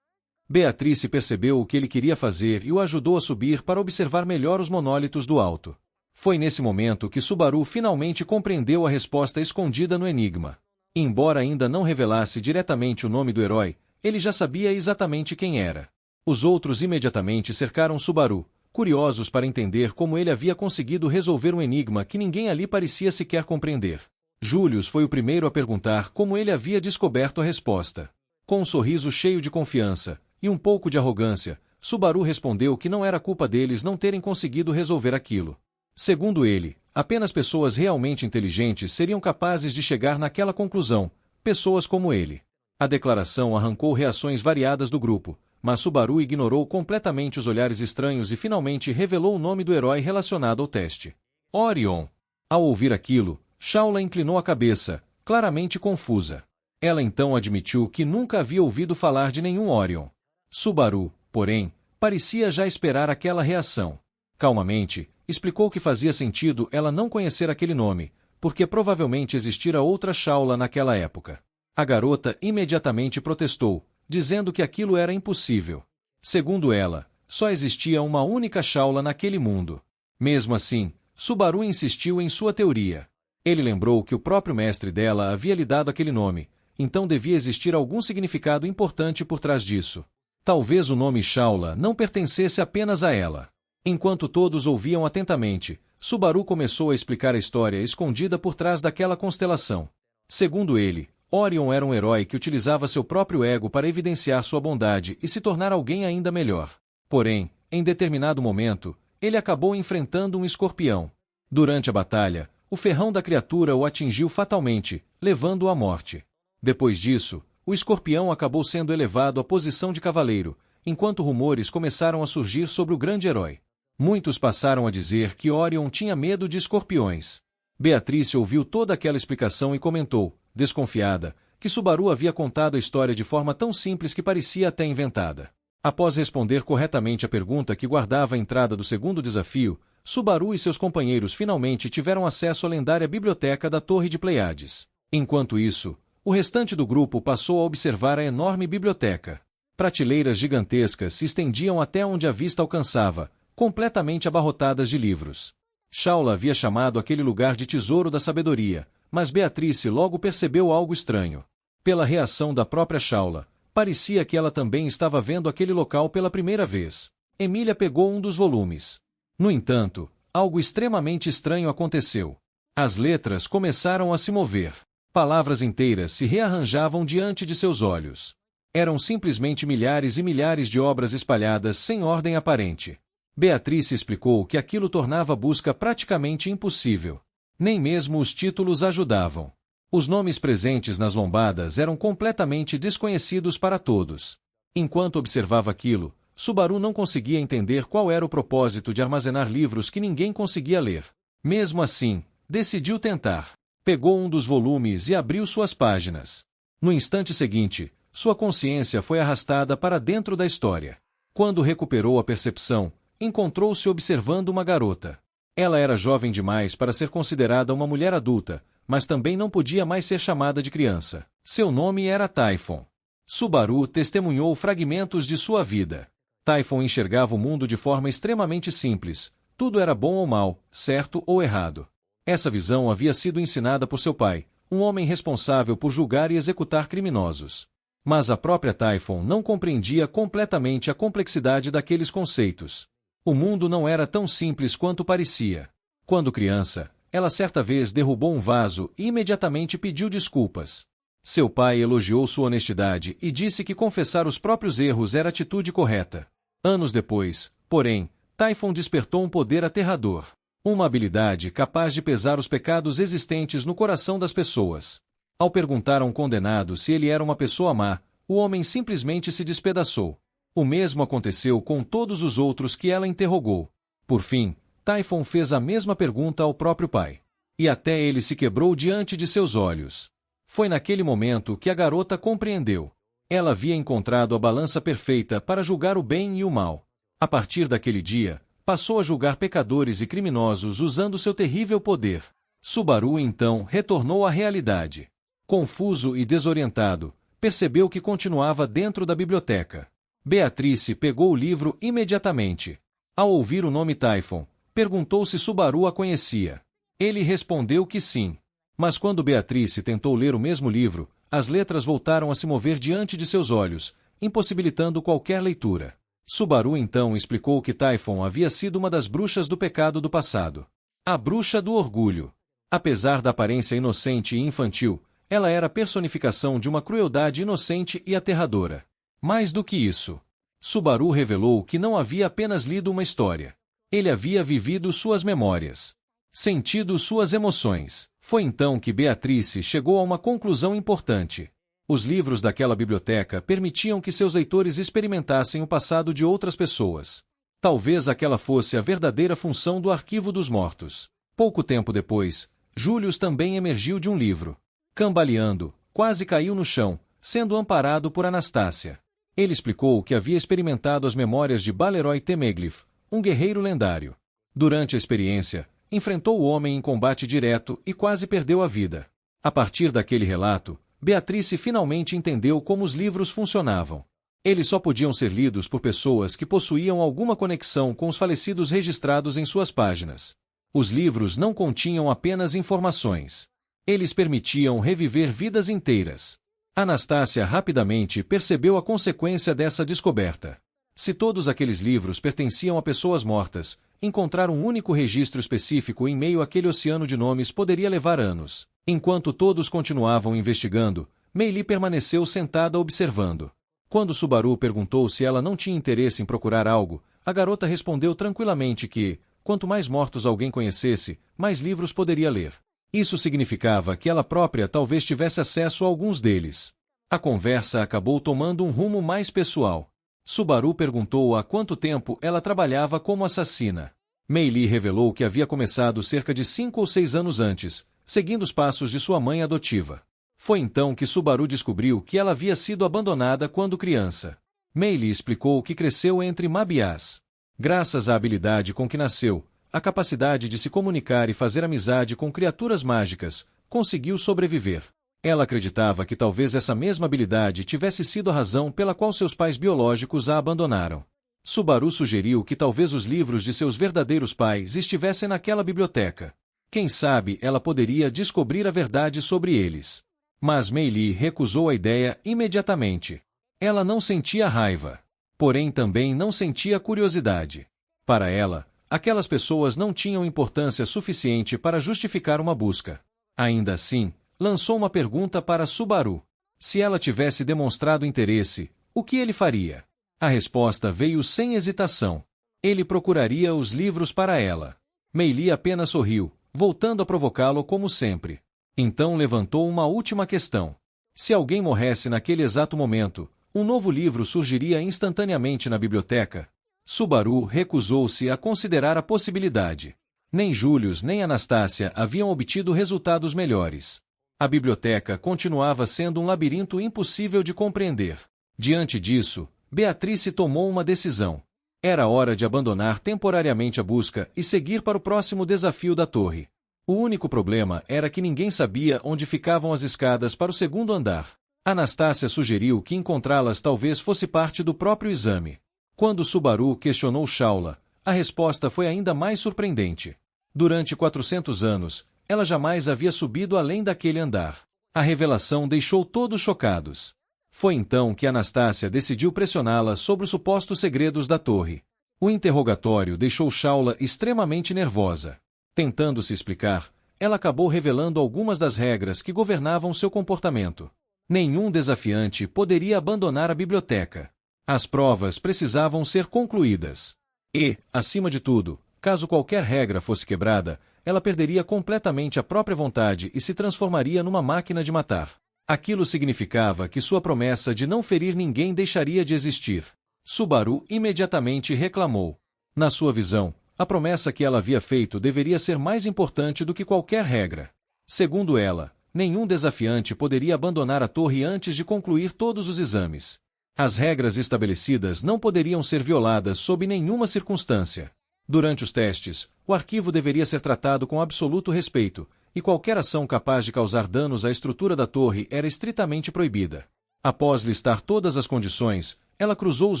Beatrice percebeu o que ele queria fazer e o ajudou a subir para observar melhor os monólitos do alto. Foi nesse momento que Subaru finalmente compreendeu a resposta escondida no enigma. Embora ainda não revelasse diretamente o nome do herói, ele já sabia exatamente quem era. Os outros imediatamente cercaram Subaru, curiosos para entender como ele havia conseguido resolver um enigma que ninguém ali parecia sequer compreender. Julius foi o primeiro a perguntar como ele havia descoberto a resposta. Com um sorriso cheio de confiança e um pouco de arrogância, Subaru respondeu que não era culpa deles não terem conseguido resolver aquilo. Segundo ele, apenas pessoas realmente inteligentes seriam capazes de chegar naquela conclusão, pessoas como ele. A declaração arrancou reações variadas do grupo, mas Subaru ignorou completamente os olhares estranhos e finalmente revelou o nome do herói relacionado ao teste. Orion. Ao ouvir aquilo, Shaula inclinou a cabeça, claramente confusa. Ela então admitiu que nunca havia ouvido falar de nenhum Orion. Subaru, porém, parecia já esperar aquela reação. Calmamente, explicou que fazia sentido ela não conhecer aquele nome, porque provavelmente existira outra Shaula naquela época. A garota imediatamente protestou, dizendo que aquilo era impossível. Segundo ela, só existia uma única Shaula naquele mundo. Mesmo assim, Subaru insistiu em sua teoria. Ele lembrou que o próprio mestre dela havia lhe dado aquele nome, então devia existir algum significado importante por trás disso. Talvez o nome Shaula não pertencesse apenas a ela. Enquanto todos ouviam atentamente, Subaru começou a explicar a história escondida por trás daquela constelação. Segundo ele, Orion era um herói que utilizava seu próprio ego para evidenciar sua bondade e se tornar alguém ainda melhor. Porém, em determinado momento, ele acabou enfrentando um escorpião. Durante a batalha, o ferrão da criatura o atingiu fatalmente, levando-o à morte. Depois disso, o escorpião acabou sendo elevado à posição de cavaleiro, enquanto rumores começaram a surgir sobre o grande herói. Muitos passaram a dizer que Orion tinha medo de escorpiões. Beatrice ouviu toda aquela explicação e comentou, desconfiada, que Subaru havia contado a história de forma tão simples que parecia até inventada. Após responder corretamente a pergunta que guardava a entrada do segundo desafio, Subaru e seus companheiros finalmente tiveram acesso à lendária biblioteca da Torre de Pleiades. Enquanto isso, o restante do grupo passou a observar a enorme biblioteca. Prateleiras gigantescas se estendiam até onde a vista alcançava, completamente abarrotadas de livros. Shaula havia chamado aquele lugar de tesouro da sabedoria, mas Beatrice logo percebeu algo estranho. Pela reação da própria Shaula, parecia que ela também estava vendo aquele local pela primeira vez. Emília pegou um dos volumes. No entanto, algo extremamente estranho aconteceu. As letras começaram a se mover. Palavras inteiras se rearranjavam diante de seus olhos. Eram simplesmente milhares e milhares de obras espalhadas sem ordem aparente. Beatrice explicou que aquilo tornava a busca praticamente impossível. Nem mesmo os títulos ajudavam. Os nomes presentes nas lombadas eram completamente desconhecidos para todos. Enquanto observava aquilo, Subaru não conseguia entender qual era o propósito de armazenar livros que ninguém conseguia ler. Mesmo assim, decidiu tentar. Pegou um dos volumes e abriu suas páginas. No instante seguinte, sua consciência foi arrastada para dentro da história. Quando recuperou a percepção, encontrou-se observando uma garota. Ela era jovem demais para ser considerada uma mulher adulta, mas também não podia mais ser chamada de criança. Seu nome era Typhon. Subaru testemunhou fragmentos de sua vida. Typhon enxergava o mundo de forma extremamente simples. Tudo era bom ou mal, certo ou errado. Essa visão havia sido ensinada por seu pai, um homem responsável por julgar e executar criminosos. Mas a própria Typhon não compreendia completamente a complexidade daqueles conceitos. O mundo não era tão simples quanto parecia. Quando criança, ela certa vez derrubou um vaso e imediatamente pediu desculpas. Seu pai elogiou sua honestidade e disse que confessar os próprios erros era a atitude correta. Anos depois, porém, Typhon despertou um poder aterrador. Uma habilidade capaz de pesar os pecados existentes no coração das pessoas. Ao perguntar a um condenado se ele era uma pessoa má, o homem simplesmente se despedaçou. O mesmo aconteceu com todos os outros que ela interrogou. Por fim, Typhon fez a mesma pergunta ao próprio pai. E até ele se quebrou diante de seus olhos. Foi naquele momento que a garota compreendeu. Ela havia encontrado a balança perfeita para julgar o bem e o mal. A partir daquele dia, passou a julgar pecadores e criminosos usando seu terrível poder. Subaru então retornou à realidade. Confuso e desorientado, percebeu que continuava dentro da biblioteca. Beatrice pegou o livro imediatamente. Ao ouvir o nome Typhon, perguntou se Subaru a conhecia. Ele respondeu que sim. Mas quando Beatrice tentou ler o mesmo livro, as letras voltaram a se mover diante de seus olhos, impossibilitando qualquer leitura. Subaru então explicou que Typhon havia sido uma das bruxas do pecado do passado. A bruxa do orgulho. Apesar da aparência inocente e infantil, ela era a personificação de uma crueldade inocente e aterradora. Mais do que isso, Subaru revelou que não havia apenas lido uma história. Ele havia vivido suas memórias, sentido suas emoções. Foi então que Beatrice chegou a uma conclusão importante. Os livros daquela biblioteca permitiam que seus leitores experimentassem o passado de outras pessoas. Talvez aquela fosse a verdadeira função do Arquivo dos Mortos. Pouco tempo depois, Julius também emergiu de um livro. Cambaleando, quase caiu no chão, sendo amparado por Anastácia. Ele explicou que havia experimentado as memórias de Baleroy Temeglif, um guerreiro lendário. Durante a experiência, enfrentou o homem em combate direto e quase perdeu a vida. A partir daquele relato, Beatrice finalmente entendeu como os livros funcionavam. Eles só podiam ser lidos por pessoas que possuíam alguma conexão com os falecidos registrados em suas páginas. Os livros não continham apenas informações. Eles permitiam reviver vidas inteiras. Anastácia rapidamente percebeu a consequência dessa descoberta. Se todos aqueles livros pertenciam a pessoas mortas, encontrar um único registro específico em meio àquele oceano de nomes poderia levar anos. Enquanto todos continuavam investigando, Meili permaneceu sentada observando. Quando Subaru perguntou se ela não tinha interesse em procurar algo, a garota respondeu tranquilamente que, quanto mais mortos alguém conhecesse, mais livros poderia ler. Isso significava que ela própria talvez tivesse acesso a alguns deles. A conversa acabou tomando um rumo mais pessoal. Subaru perguntou há quanto tempo ela trabalhava como assassina. Meili revelou que havia começado cerca de 5 ou 6 anos antes, seguindo os passos de sua mãe adotiva. Foi então que Subaru descobriu que ela havia sido abandonada quando criança. Meili explicou que cresceu entre Mabiás. Graças à habilidade com que nasceu, a capacidade de se comunicar e fazer amizade com criaturas mágicas, conseguiu sobreviver. Ela acreditava que talvez essa mesma habilidade tivesse sido a razão pela qual seus pais biológicos a abandonaram. Subaru sugeriu que talvez os livros de seus verdadeiros pais estivessem naquela biblioteca. Quem sabe ela poderia descobrir a verdade sobre eles. Mas Mei Li recusou a ideia imediatamente. Ela não sentia raiva. Porém também não sentia curiosidade. Para ela, aquelas pessoas não tinham importância suficiente para justificar uma busca. Ainda assim, lançou uma pergunta para Subaru. Se ela tivesse demonstrado interesse, o que ele faria? A resposta veio sem hesitação. Ele procuraria os livros para ela. Mei Li apenas sorriu, voltando a provocá-lo como sempre. Então levantou uma última questão. Se alguém morresse naquele exato momento, um novo livro surgiria instantaneamente na biblioteca? Subaru recusou-se a considerar a possibilidade. Nem Julius nem Anastácia haviam obtido resultados melhores. A biblioteca continuava sendo um labirinto impossível de compreender. Diante disso, Beatrice tomou uma decisão. Era hora de abandonar temporariamente a busca e seguir para o próximo desafio da torre. O único problema era que ninguém sabia onde ficavam as escadas para o segundo andar. Anastácia sugeriu que encontrá-las talvez fosse parte do próprio exame. Quando Subaru questionou Shaula, a resposta foi ainda mais surpreendente. Durante 400 anos, ela jamais havia subido além daquele andar. A revelação deixou todos chocados. Foi então que Anastácia decidiu pressioná-la sobre os supostos segredos da torre. O interrogatório deixou Shaula extremamente nervosa. Tentando se explicar, ela acabou revelando algumas das regras que governavam seu comportamento. Nenhum desafiante poderia abandonar a biblioteca. As provas precisavam ser concluídas. E, acima de tudo, caso qualquer regra fosse quebrada, ela perderia completamente a própria vontade e se transformaria numa máquina de matar. Aquilo significava que sua promessa de não ferir ninguém deixaria de existir. Subaru imediatamente reclamou. Na sua visão, a promessa que ela havia feito deveria ser mais importante do que qualquer regra. Segundo ela, nenhum desafiante poderia abandonar a torre antes de concluir todos os exames. As regras estabelecidas não poderiam ser violadas sob nenhuma circunstância. Durante os testes, o arquivo deveria ser tratado com absoluto respeito, e qualquer ação capaz de causar danos à estrutura da torre era estritamente proibida. Após listar todas as condições, ela cruzou os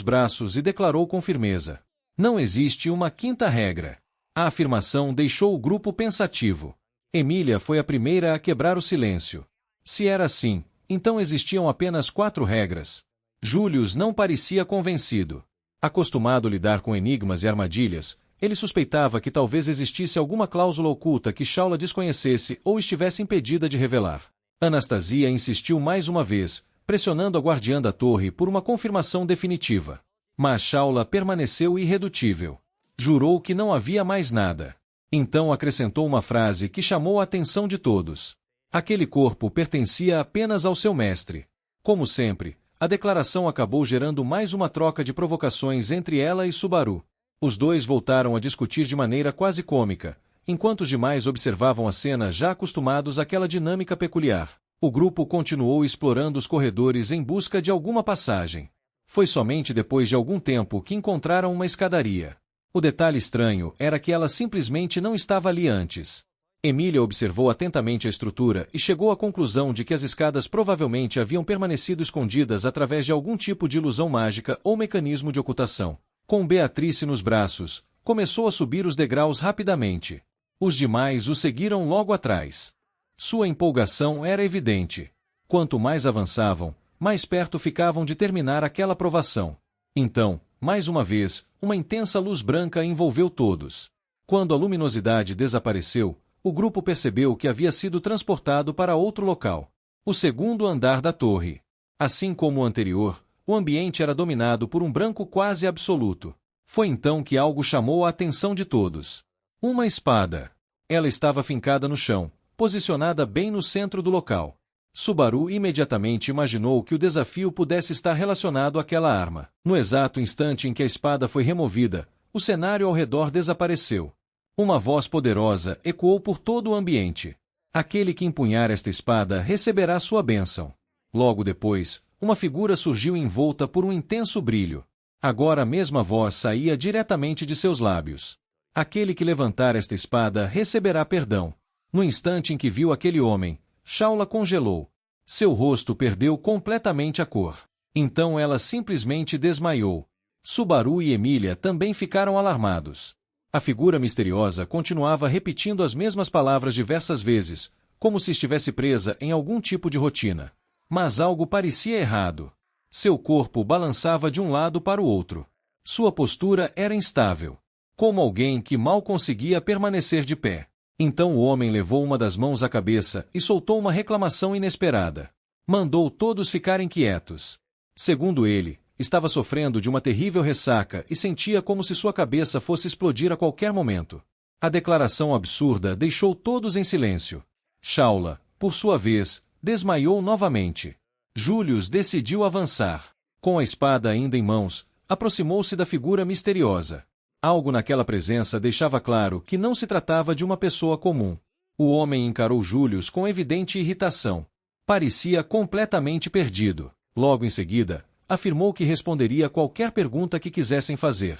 braços e declarou com firmeza: não existe uma quinta regra. A afirmação deixou o grupo pensativo. Emília foi a primeira a quebrar o silêncio. Se era assim, então existiam apenas 4 regras. Julius não parecia convencido. Acostumado a lidar com enigmas e armadilhas, ele suspeitava que talvez existisse alguma cláusula oculta que Shaula desconhecesse ou estivesse impedida de revelar. Anastasia insistiu mais uma vez, pressionando a guardiã da torre por uma confirmação definitiva. Mas Shaula permaneceu irredutível. Jurou que não havia mais nada. Então acrescentou uma frase que chamou a atenção de todos. Aquele corpo pertencia apenas ao seu mestre. Como sempre, a declaração acabou gerando mais uma troca de provocações entre ela e Subaru. Os dois voltaram a discutir de maneira quase cômica, enquanto os demais observavam a cena já acostumados àquela dinâmica peculiar. O grupo continuou explorando os corredores em busca de alguma passagem. Foi somente depois de algum tempo que encontraram uma escadaria. O detalhe estranho era que ela simplesmente não estava ali antes. Emília observou atentamente a estrutura e chegou à conclusão de que as escadas provavelmente haviam permanecido escondidas através de algum tipo de ilusão mágica ou mecanismo de ocultação. Com Beatrice nos braços, começou a subir os degraus rapidamente. Os demais o seguiram logo atrás. Sua empolgação era evidente. Quanto mais avançavam, mais perto ficavam de terminar aquela provação. Então, mais uma vez, uma intensa luz branca envolveu todos. Quando a luminosidade desapareceu, o grupo percebeu que havia sido transportado para outro local. O segundo andar da torre. Assim como o anterior, o ambiente era dominado por um branco quase absoluto. Foi então que algo chamou a atenção de todos. Uma espada. Ela estava fincada no chão, posicionada bem no centro do local. Subaru imediatamente imaginou que o desafio pudesse estar relacionado àquela arma. No exato instante em que a espada foi removida, o cenário ao redor desapareceu. Uma voz poderosa ecoou por todo o ambiente. Aquele que empunhar esta espada receberá sua bênção. Logo depois, uma figura surgiu envolta por um intenso brilho. Agora a mesma voz saía diretamente de seus lábios. Aquele que levantar esta espada receberá perdão. No instante em que viu aquele homem, Shaula congelou. Seu rosto perdeu completamente a cor. Então ela simplesmente desmaiou. Subaru e Emília também ficaram alarmados. A figura misteriosa continuava repetindo as mesmas palavras diversas vezes, como se estivesse presa em algum tipo de rotina. Mas algo parecia errado. Seu corpo balançava de um lado para o outro. Sua postura era instável, como alguém que mal conseguia permanecer de pé. Então o homem levou uma das mãos à cabeça e soltou uma reclamação inesperada. Mandou todos ficarem quietos. Segundo ele, estava sofrendo de uma terrível ressaca e sentia como se sua cabeça fosse explodir a qualquer momento. A declaração absurda deixou todos em silêncio. Shaula, por sua vez, desmaiou novamente. Julius decidiu avançar. Com a espada ainda em mãos, aproximou-se da figura misteriosa. Algo naquela presença deixava claro que não se tratava de uma pessoa comum. O homem encarou Julius com evidente irritação. Parecia completamente perdido. Logo em seguida, afirmou que responderia qualquer pergunta que quisessem fazer.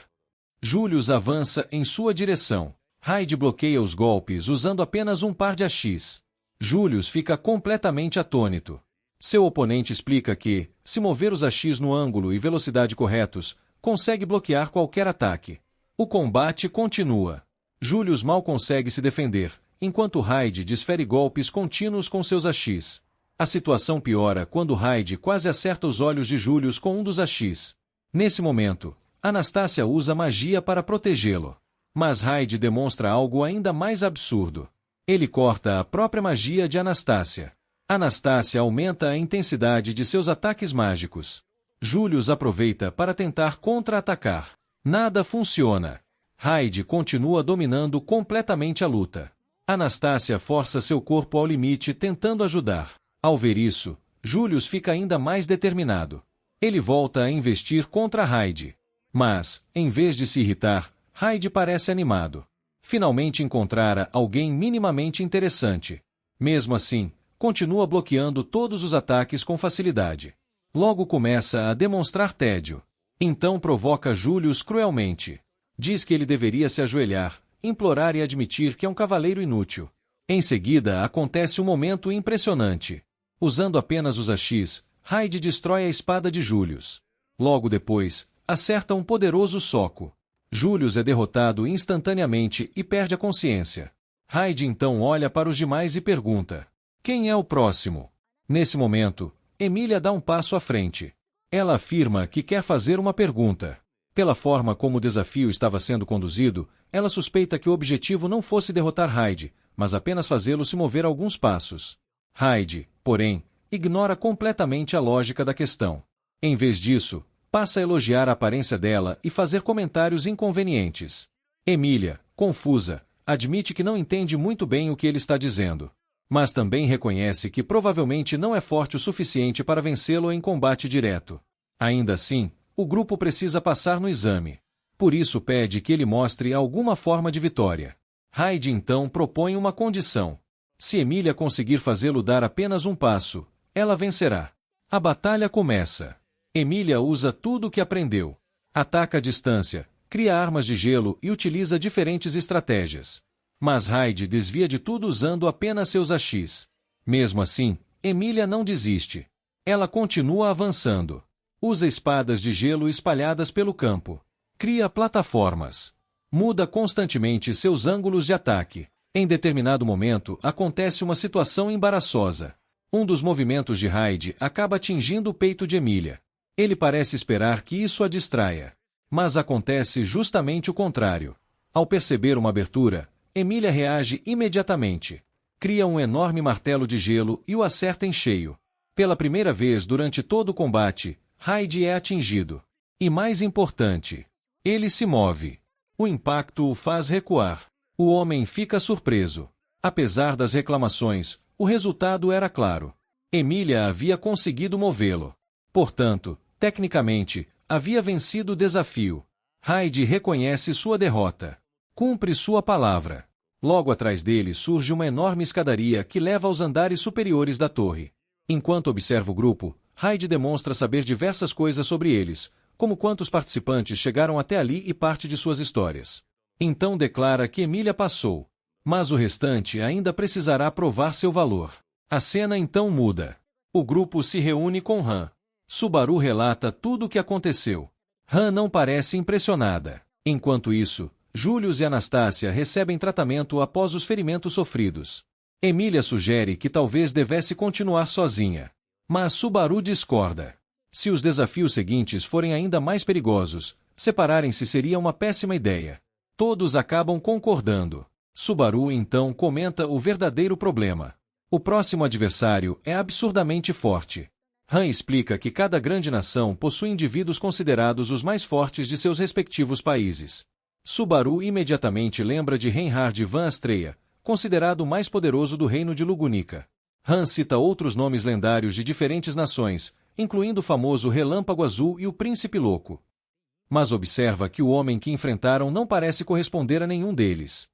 Julius avança em sua direção. Hyde bloqueia os golpes usando apenas um par de AX. Julius fica completamente atônito. Seu oponente explica que, se mover os AX no ângulo e velocidade corretos, consegue bloquear qualquer ataque. O combate continua. Julius mal consegue se defender, enquanto Hyde desfere golpes contínuos com seus AX. A situação piora quando Hyde quase acerta os olhos de Julius com um dos AX. Nesse momento, Anastasia usa magia para protegê-lo. Mas Hyde demonstra algo ainda mais absurdo. Ele corta a própria magia de Anastasia. Anastasia aumenta a intensidade de seus ataques mágicos. Julius aproveita para tentar contra-atacar. Nada funciona. Hyde continua dominando completamente a luta. Anastasia força seu corpo ao limite tentando ajudar. Ao ver isso, Julius fica ainda mais determinado. Ele volta a investir contra Hyde. Mas, em vez de se irritar, Hyde parece animado. Finalmente encontrara alguém minimamente interessante. Mesmo assim, continua bloqueando todos os ataques com facilidade. Logo começa a demonstrar tédio. Então provoca Julius cruelmente. Diz que ele deveria se ajoelhar, implorar e admitir que é um cavaleiro inútil. Em seguida acontece um momento impressionante. Usando apenas os AX, Hyde destrói a espada de Julius. Logo depois, acerta um poderoso soco. Julius é derrotado instantaneamente e perde a consciência. Hyde então olha para os demais e pergunta: quem é o próximo? Nesse momento, Emília dá um passo à frente. Ela afirma que quer fazer uma pergunta. Pela forma como o desafio estava sendo conduzido, ela suspeita que o objetivo não fosse derrotar Hyde, mas apenas fazê-lo se mover alguns passos. Hyde, porém, ignora completamente a lógica da questão. Em vez disso, passa a elogiar a aparência dela e fazer comentários inconvenientes. Emília, confusa, admite que não entende muito bem o que ele está dizendo. Mas também reconhece que provavelmente não é forte o suficiente para vencê-lo em combate direto. Ainda assim, o grupo precisa passar no exame. Por isso pede que ele mostre alguma forma de vitória. Hyde então propõe uma condição. Se Emília conseguir fazê-lo dar apenas um passo, ela vencerá. A batalha começa. Emília usa tudo o que aprendeu. Ataca à distância, cria armas de gelo e utiliza diferentes estratégias. Mas Hyde desvia de tudo usando apenas seus AX. Mesmo assim, Emília não desiste. Ela continua avançando. Usa espadas de gelo espalhadas pelo campo. Cria plataformas. Muda constantemente seus ângulos de ataque. Em determinado momento, acontece uma situação embaraçosa. Um dos movimentos de Hyde acaba atingindo o peito de Emília. Ele parece esperar que isso a distraia. Mas acontece justamente o contrário. Ao perceber uma abertura, Emília reage imediatamente. Cria um enorme martelo de gelo e o acerta em cheio. Pela primeira vez durante todo o combate, Hyde é atingido. E mais importante, ele se move. O impacto o faz recuar. O homem fica surpreso. Apesar das reclamações, o resultado era claro. Emília havia conseguido movê-lo. Portanto, tecnicamente, havia vencido o desafio. Hyde reconhece sua derrota. Cumpre sua palavra. Logo atrás dele surge uma enorme escadaria que leva aos andares superiores da torre. Enquanto observa o grupo, Hyde demonstra saber diversas coisas sobre eles, como quantos participantes chegaram até ali e parte de suas histórias. Então declara que Emília passou. Mas o restante ainda precisará provar seu valor. A cena então muda. O grupo se reúne com Han. Subaru relata tudo o que aconteceu. Han não parece impressionada. Enquanto isso, Julius e Anastácia recebem tratamento após os ferimentos sofridos. Emília sugere que talvez devesse continuar sozinha. Mas Subaru discorda. Se os desafios seguintes forem ainda mais perigosos, separarem-se seria uma péssima ideia. Todos acabam concordando. Subaru então comenta o verdadeiro problema. O próximo adversário é absurdamente forte. Han explica que cada grande nação possui indivíduos considerados os mais fortes de seus respectivos países. Subaru imediatamente lembra de Reinhard van Astreia, considerado o mais poderoso do reino de Lugunica. Han cita outros nomes lendários de diferentes nações, incluindo o famoso Relâmpago Azul e o Príncipe Louco. Mas observa que o homem que enfrentaram não parece corresponder a nenhum deles.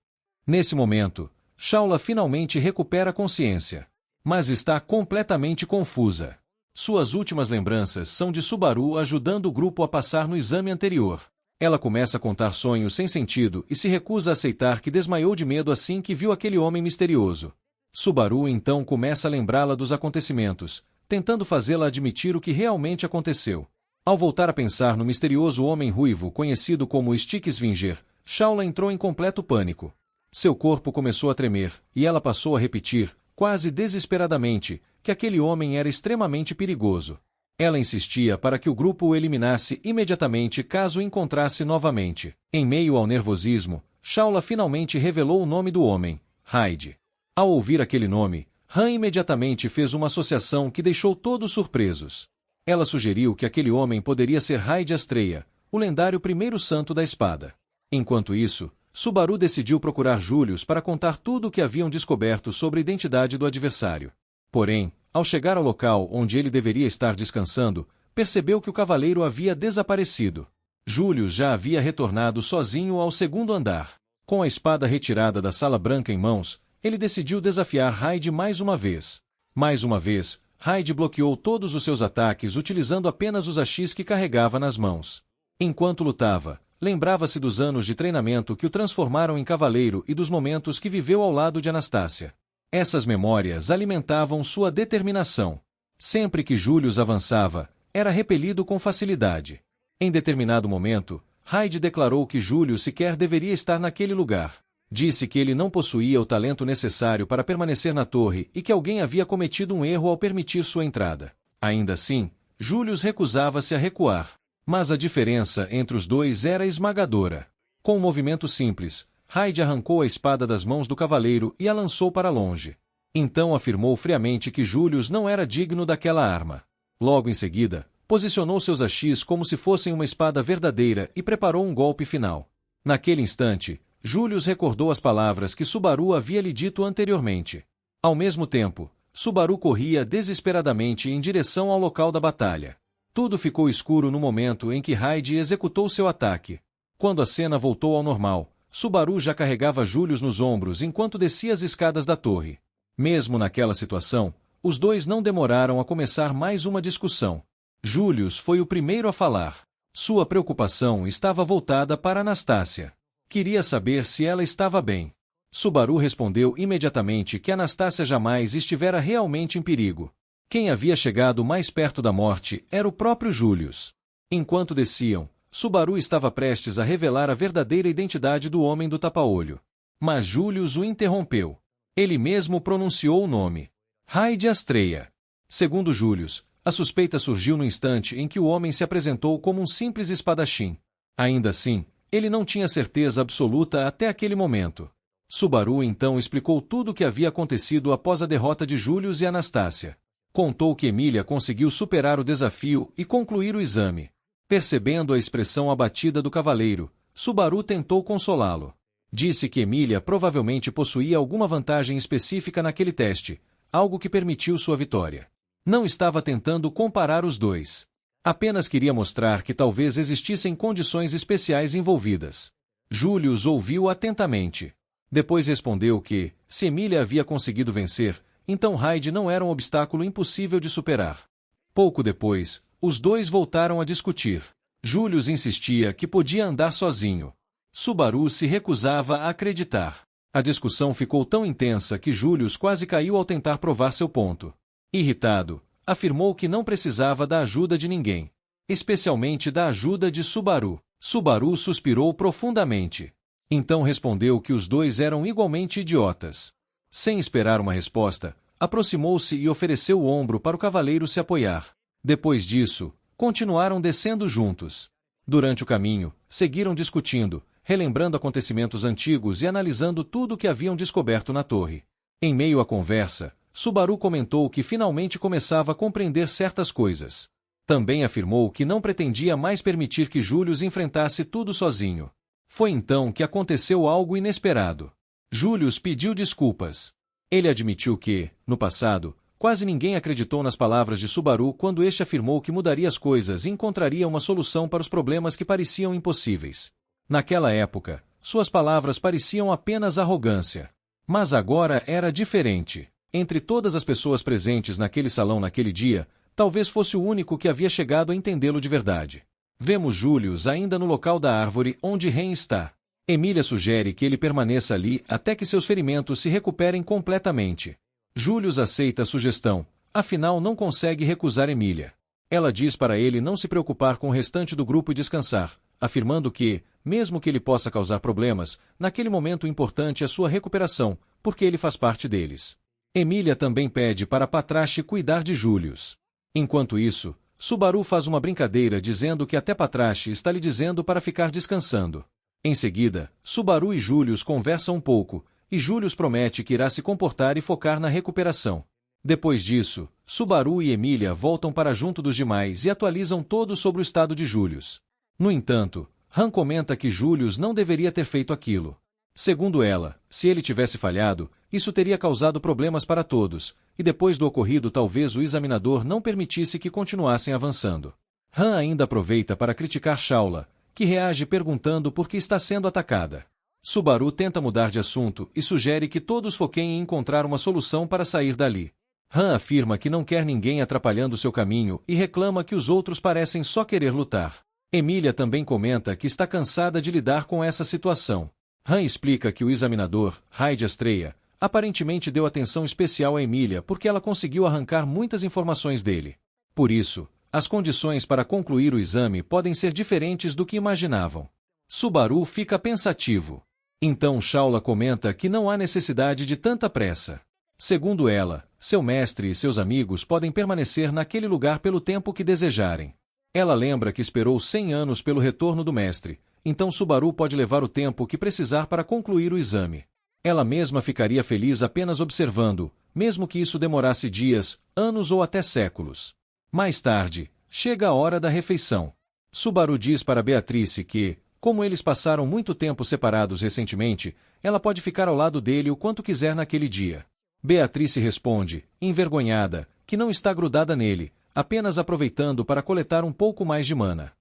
Nesse momento, Shaula finalmente recupera a consciência. Mas está completamente confusa. Suas últimas lembranças são de Subaru ajudando o grupo a passar no exame anterior. Ela começa a contar sonhos sem sentido e se recusa a aceitar que desmaiou de medo assim que viu aquele homem misterioso. Subaru então começa a lembrá-la dos acontecimentos, tentando fazê-la admitir o que realmente aconteceu. Ao voltar a pensar no misterioso homem ruivo conhecido como Stick Svinger, Shaula entrou em completo pânico. Seu corpo começou a tremer, e ela passou a repetir, quase desesperadamente, que aquele homem era extremamente perigoso. Ela insistia para que o grupo o eliminasse imediatamente caso o encontrasse novamente. Em meio ao nervosismo, Shaula finalmente revelou o nome do homem, Hyde. Ao ouvir aquele nome, Han imediatamente fez uma associação que deixou todos surpresos. Ela sugeriu que aquele homem poderia ser Hyde Astreia, o lendário primeiro santo da espada. Enquanto isso, Subaru decidiu procurar Julius para contar tudo o que haviam descoberto sobre a identidade do adversário. Porém, ao chegar ao local onde ele deveria estar descansando, percebeu que o cavaleiro havia desaparecido. Julius já havia retornado sozinho ao segundo andar. Com a espada retirada da Sala Branca em mãos, ele decidiu desafiar Hyde mais uma vez. Mais uma vez, Hyde bloqueou todos os seus ataques utilizando apenas os hachis que carregava nas mãos. Enquanto lutava, lembrava-se dos anos de treinamento que o transformaram em cavaleiro e dos momentos que viveu ao lado de Anastácia. Essas memórias alimentavam sua determinação. Sempre que Julius avançava, era repelido com facilidade. Em determinado momento, Hyde declarou que Julius sequer deveria estar naquele lugar. Disse que ele não possuía o talento necessário para permanecer na torre e que alguém havia cometido um erro ao permitir sua entrada. Ainda assim, Julius recusava-se a recuar. Mas a diferença entre os dois era esmagadora. Com um movimento simples, Hyde arrancou a espada das mãos do cavaleiro e a lançou para longe. Então afirmou friamente que Julius não era digno daquela arma. Logo em seguida, posicionou seus hachis como se fossem uma espada verdadeira e preparou um golpe final. Naquele instante, Julius recordou as palavras que Subaru havia lhe dito anteriormente. Ao mesmo tempo, Subaru corria desesperadamente em direção ao local da batalha. Tudo ficou escuro no momento em que Hyde executou seu ataque. Quando a cena voltou ao normal, Subaru já carregava Julius nos ombros enquanto descia as escadas da torre. Mesmo naquela situação, os dois não demoraram a começar mais uma discussão. Julius foi o primeiro a falar. Sua preocupação estava voltada para Anastácia. Queria saber se ela estava bem. Subaru respondeu imediatamente que Anastácia jamais estivera realmente em perigo. Quem havia chegado mais perto da morte era o próprio Julius. Enquanto desciam, Subaru estava prestes a revelar a verdadeira identidade do homem do tapa-olho. Mas Julius o interrompeu. Ele mesmo pronunciou o nome. Hyde Astreia. Segundo Julius, a suspeita surgiu no instante em que o homem se apresentou como um simples espadachim. Ainda assim, ele não tinha certeza absoluta até aquele momento. Subaru então explicou tudo o que havia acontecido após a derrota de Julius e Anastácia. Contou que Emília conseguiu superar o desafio e concluir o exame. Percebendo a expressão abatida do cavaleiro, Subaru tentou consolá-lo. Disse que Emília provavelmente possuía alguma vantagem específica naquele teste, algo que permitiu sua vitória. Não estava tentando comparar os dois. Apenas queria mostrar que talvez existissem condições especiais envolvidas. Julius ouviu atentamente. Depois respondeu que, se Emília havia conseguido vencer, então Hyde não era um obstáculo impossível de superar. Pouco depois, os dois voltaram a discutir. Julius insistia que podia andar sozinho. Subaru se recusava a acreditar. A discussão ficou tão intensa que Julius quase caiu ao tentar provar seu ponto. Irritado, afirmou que não precisava da ajuda de ninguém, especialmente da ajuda de Subaru. Subaru suspirou profundamente. Então respondeu que os dois eram igualmente idiotas. Sem esperar uma resposta, aproximou-se e ofereceu o ombro para o cavaleiro se apoiar. Depois disso, continuaram descendo juntos. Durante o caminho, seguiram discutindo, relembrando acontecimentos antigos e analisando tudo o que haviam descoberto na torre. Em meio à conversa, Subaru comentou que finalmente começava a compreender certas coisas. Também afirmou que não pretendia mais permitir que Julius enfrentasse tudo sozinho. Foi então que aconteceu algo inesperado. Julius pediu desculpas. Ele admitiu que, no passado, quase ninguém acreditou nas palavras de Subaru quando este afirmou que mudaria as coisas e encontraria uma solução para os problemas que pareciam impossíveis. Naquela época, suas palavras pareciam apenas arrogância. Mas agora era diferente. Entre todas as pessoas presentes naquele salão naquele dia, talvez fosse o único que havia chegado a entendê-lo de verdade. Vemos Julius ainda no local da árvore onde Ren está. Emília sugere que ele permaneça ali até que seus ferimentos se recuperem completamente. Julius aceita a sugestão, afinal não consegue recusar Emília. Ela diz para ele não se preocupar com o restante do grupo e descansar, afirmando que, mesmo que ele possa causar problemas, naquele momento o importante é sua recuperação, porque ele faz parte deles. Emília também pede para Patrache cuidar de Julius. Enquanto isso, Subaru faz uma brincadeira dizendo que até Patrache está lhe dizendo para ficar descansando. Em seguida, Subaru e Julius conversam um pouco, e Julius promete que irá se comportar e focar na recuperação. Depois disso, Subaru e Emília voltam para junto dos demais e atualizam todos sobre o estado de Julius. No entanto, Han comenta que Julius não deveria ter feito aquilo. Segundo ela, se ele tivesse falhado, isso teria causado problemas para todos, e depois do ocorrido talvez o examinador não permitisse que continuassem avançando. Han ainda aproveita para criticar Shaula, que reage perguntando por que está sendo atacada. Subaru tenta mudar de assunto e sugere que todos foquem em encontrar uma solução para sair dali. Han afirma que não quer ninguém atrapalhando seu caminho e reclama que os outros parecem só querer lutar. Emília também comenta que está cansada de lidar com essa situação. Han explica que o examinador, Raid Astreia, aparentemente deu atenção especial a Emília porque ela conseguiu arrancar muitas informações dele. Por isso, as condições para concluir o exame podem ser diferentes do que imaginavam. Subaru fica pensativo. Então Shaula comenta que não há necessidade de tanta pressa. Segundo ela, seu mestre e seus amigos podem permanecer naquele lugar pelo tempo que desejarem. Ela lembra que esperou 100 anos pelo retorno do mestre, então Subaru pode levar o tempo que precisar para concluir o exame. Ela mesma ficaria feliz apenas observando, mesmo que isso demorasse dias, anos ou até séculos. Mais tarde, chega a hora da refeição. Subaru diz para Beatrice que, como eles passaram muito tempo separados recentemente, ela pode ficar ao lado dele o quanto quiser naquele dia. Beatrice responde, envergonhada, que não está grudada nele, apenas aproveitando para coletar um pouco mais de mana.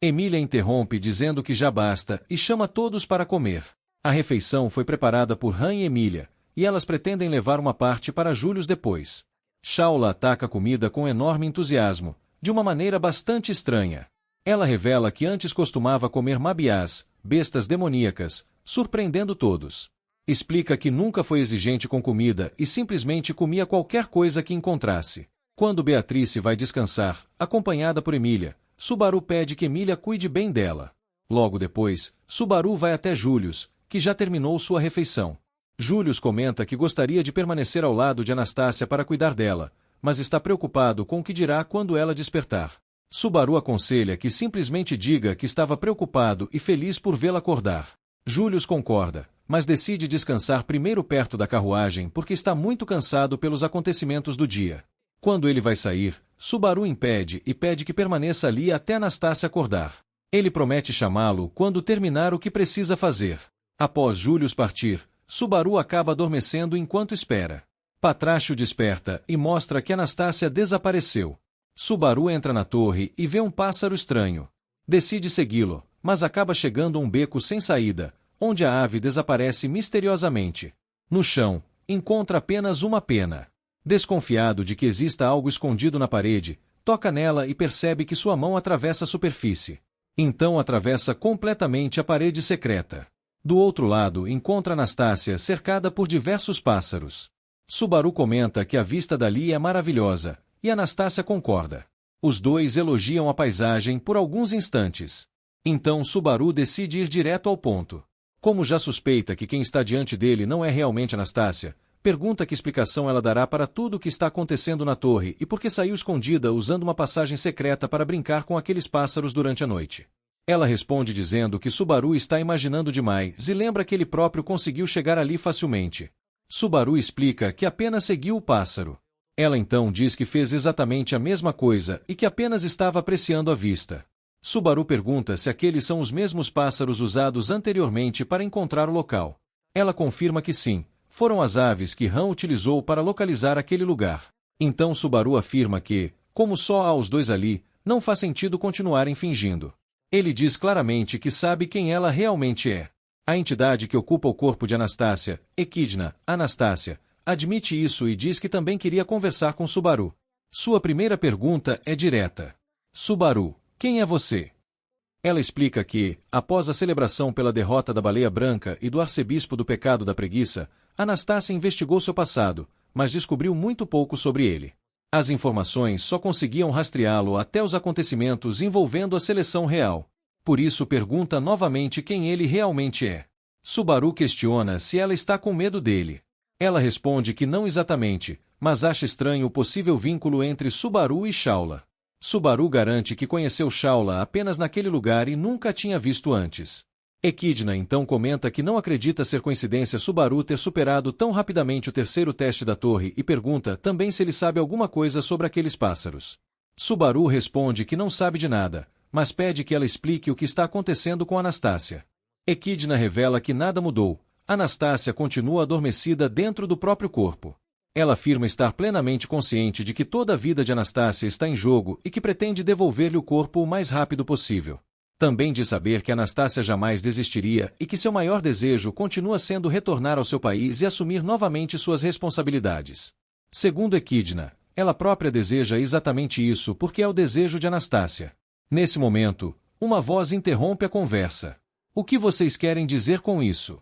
Emília interrompe dizendo que já basta e chama todos para comer. A refeição foi preparada por Han e Emília, e elas pretendem levar uma parte para Julius depois. Shaula ataca a comida com enorme entusiasmo, de uma maneira bastante estranha. Ela revela que antes costumava comer mabiás, bestas demoníacas, surpreendendo todos. Explica que nunca foi exigente com comida e simplesmente comia qualquer coisa que encontrasse. Quando Beatrice vai descansar, acompanhada por Emília, Subaru pede que Emília cuide bem dela. Logo depois, Subaru vai até Julius, que já terminou sua refeição. Julius comenta que gostaria de permanecer ao lado de Anastácia para cuidar dela, mas está preocupado com o que dirá quando ela despertar. Subaru aconselha que simplesmente diga que estava preocupado e feliz por vê-la acordar. Julius concorda, mas decide descansar primeiro perto da carruagem porque está muito cansado pelos acontecimentos do dia. Quando ele vai sair, Subaru impede e pede que permaneça ali até Anastácia acordar. Ele promete chamá-lo quando terminar o que precisa fazer. Após Julius partir, Subaru acaba adormecendo enquanto espera. Patrache o desperta e mostra que Anastácia desapareceu. Subaru entra na torre e vê um pássaro estranho. Decide segui-lo, mas acaba chegando a um beco sem saída, onde a ave desaparece misteriosamente. No chão, encontra apenas uma pena. Desconfiado de que exista algo escondido na parede, toca nela e percebe que sua mão atravessa a superfície. Então atravessa completamente a parede secreta. Do outro lado encontra Anastácia cercada por diversos pássaros. Subaru comenta que a vista dali é maravilhosa, e Anastácia concorda. Os dois elogiam a paisagem por alguns instantes. Então Subaru decide ir direto ao ponto. Como já suspeita que quem está diante dele não é realmente Anastácia, pergunta que explicação ela dará para tudo o que está acontecendo na torre e por que saiu escondida usando uma passagem secreta para brincar com aqueles pássaros durante a noite. Ela responde dizendo que Subaru está imaginando demais e lembra que ele próprio conseguiu chegar ali facilmente. Subaru explica que apenas seguiu o pássaro. Ela então diz que fez exatamente a mesma coisa e que apenas estava apreciando a vista. Subaru pergunta se aqueles são os mesmos pássaros usados anteriormente para encontrar o local. Ela confirma que sim, foram as aves que Han utilizou para localizar aquele lugar. Então Subaru afirma que, como só há os dois ali, não faz sentido continuarem fingindo. Ele diz claramente que sabe quem ela realmente é. A entidade que ocupa o corpo de Anastácia, Equidna, Anastácia, admite isso e diz que também queria conversar com Subaru. Sua primeira pergunta é direta. Subaru, quem é você? Ela explica que, após a celebração pela derrota da Baleia Branca e do arcebispo do pecado da preguiça, Anastácia investigou seu passado, mas descobriu muito pouco sobre ele. As informações só conseguiam rastreá-lo até os acontecimentos envolvendo a seleção real. Por isso pergunta novamente quem ele realmente é. Subaru questiona se ela está com medo dele. Ela responde que não exatamente, mas acha estranho o possível vínculo entre Subaru e Shaula. Subaru garante que conheceu Shaula apenas naquele lugar e nunca a tinha visto antes. Equidna então comenta que não acredita ser coincidência Subaru ter superado tão rapidamente o terceiro teste da torre e pergunta também se ele sabe alguma coisa sobre aqueles pássaros. Subaru responde que não sabe de nada, mas pede que ela explique o que está acontecendo com Anastácia. Equidna revela que nada mudou, Anastácia continua adormecida dentro do próprio corpo. Ela afirma estar plenamente consciente de que toda a vida de Anastácia está em jogo e que pretende devolver-lhe o corpo o mais rápido possível. Também diz saber que Anastácia jamais desistiria e que seu maior desejo continua sendo retornar ao seu país e assumir novamente suas responsabilidades. Segundo Equidna, ela própria deseja exatamente isso porque é o desejo de Anastácia. Nesse momento, uma voz interrompe a conversa. O que vocês querem dizer com isso?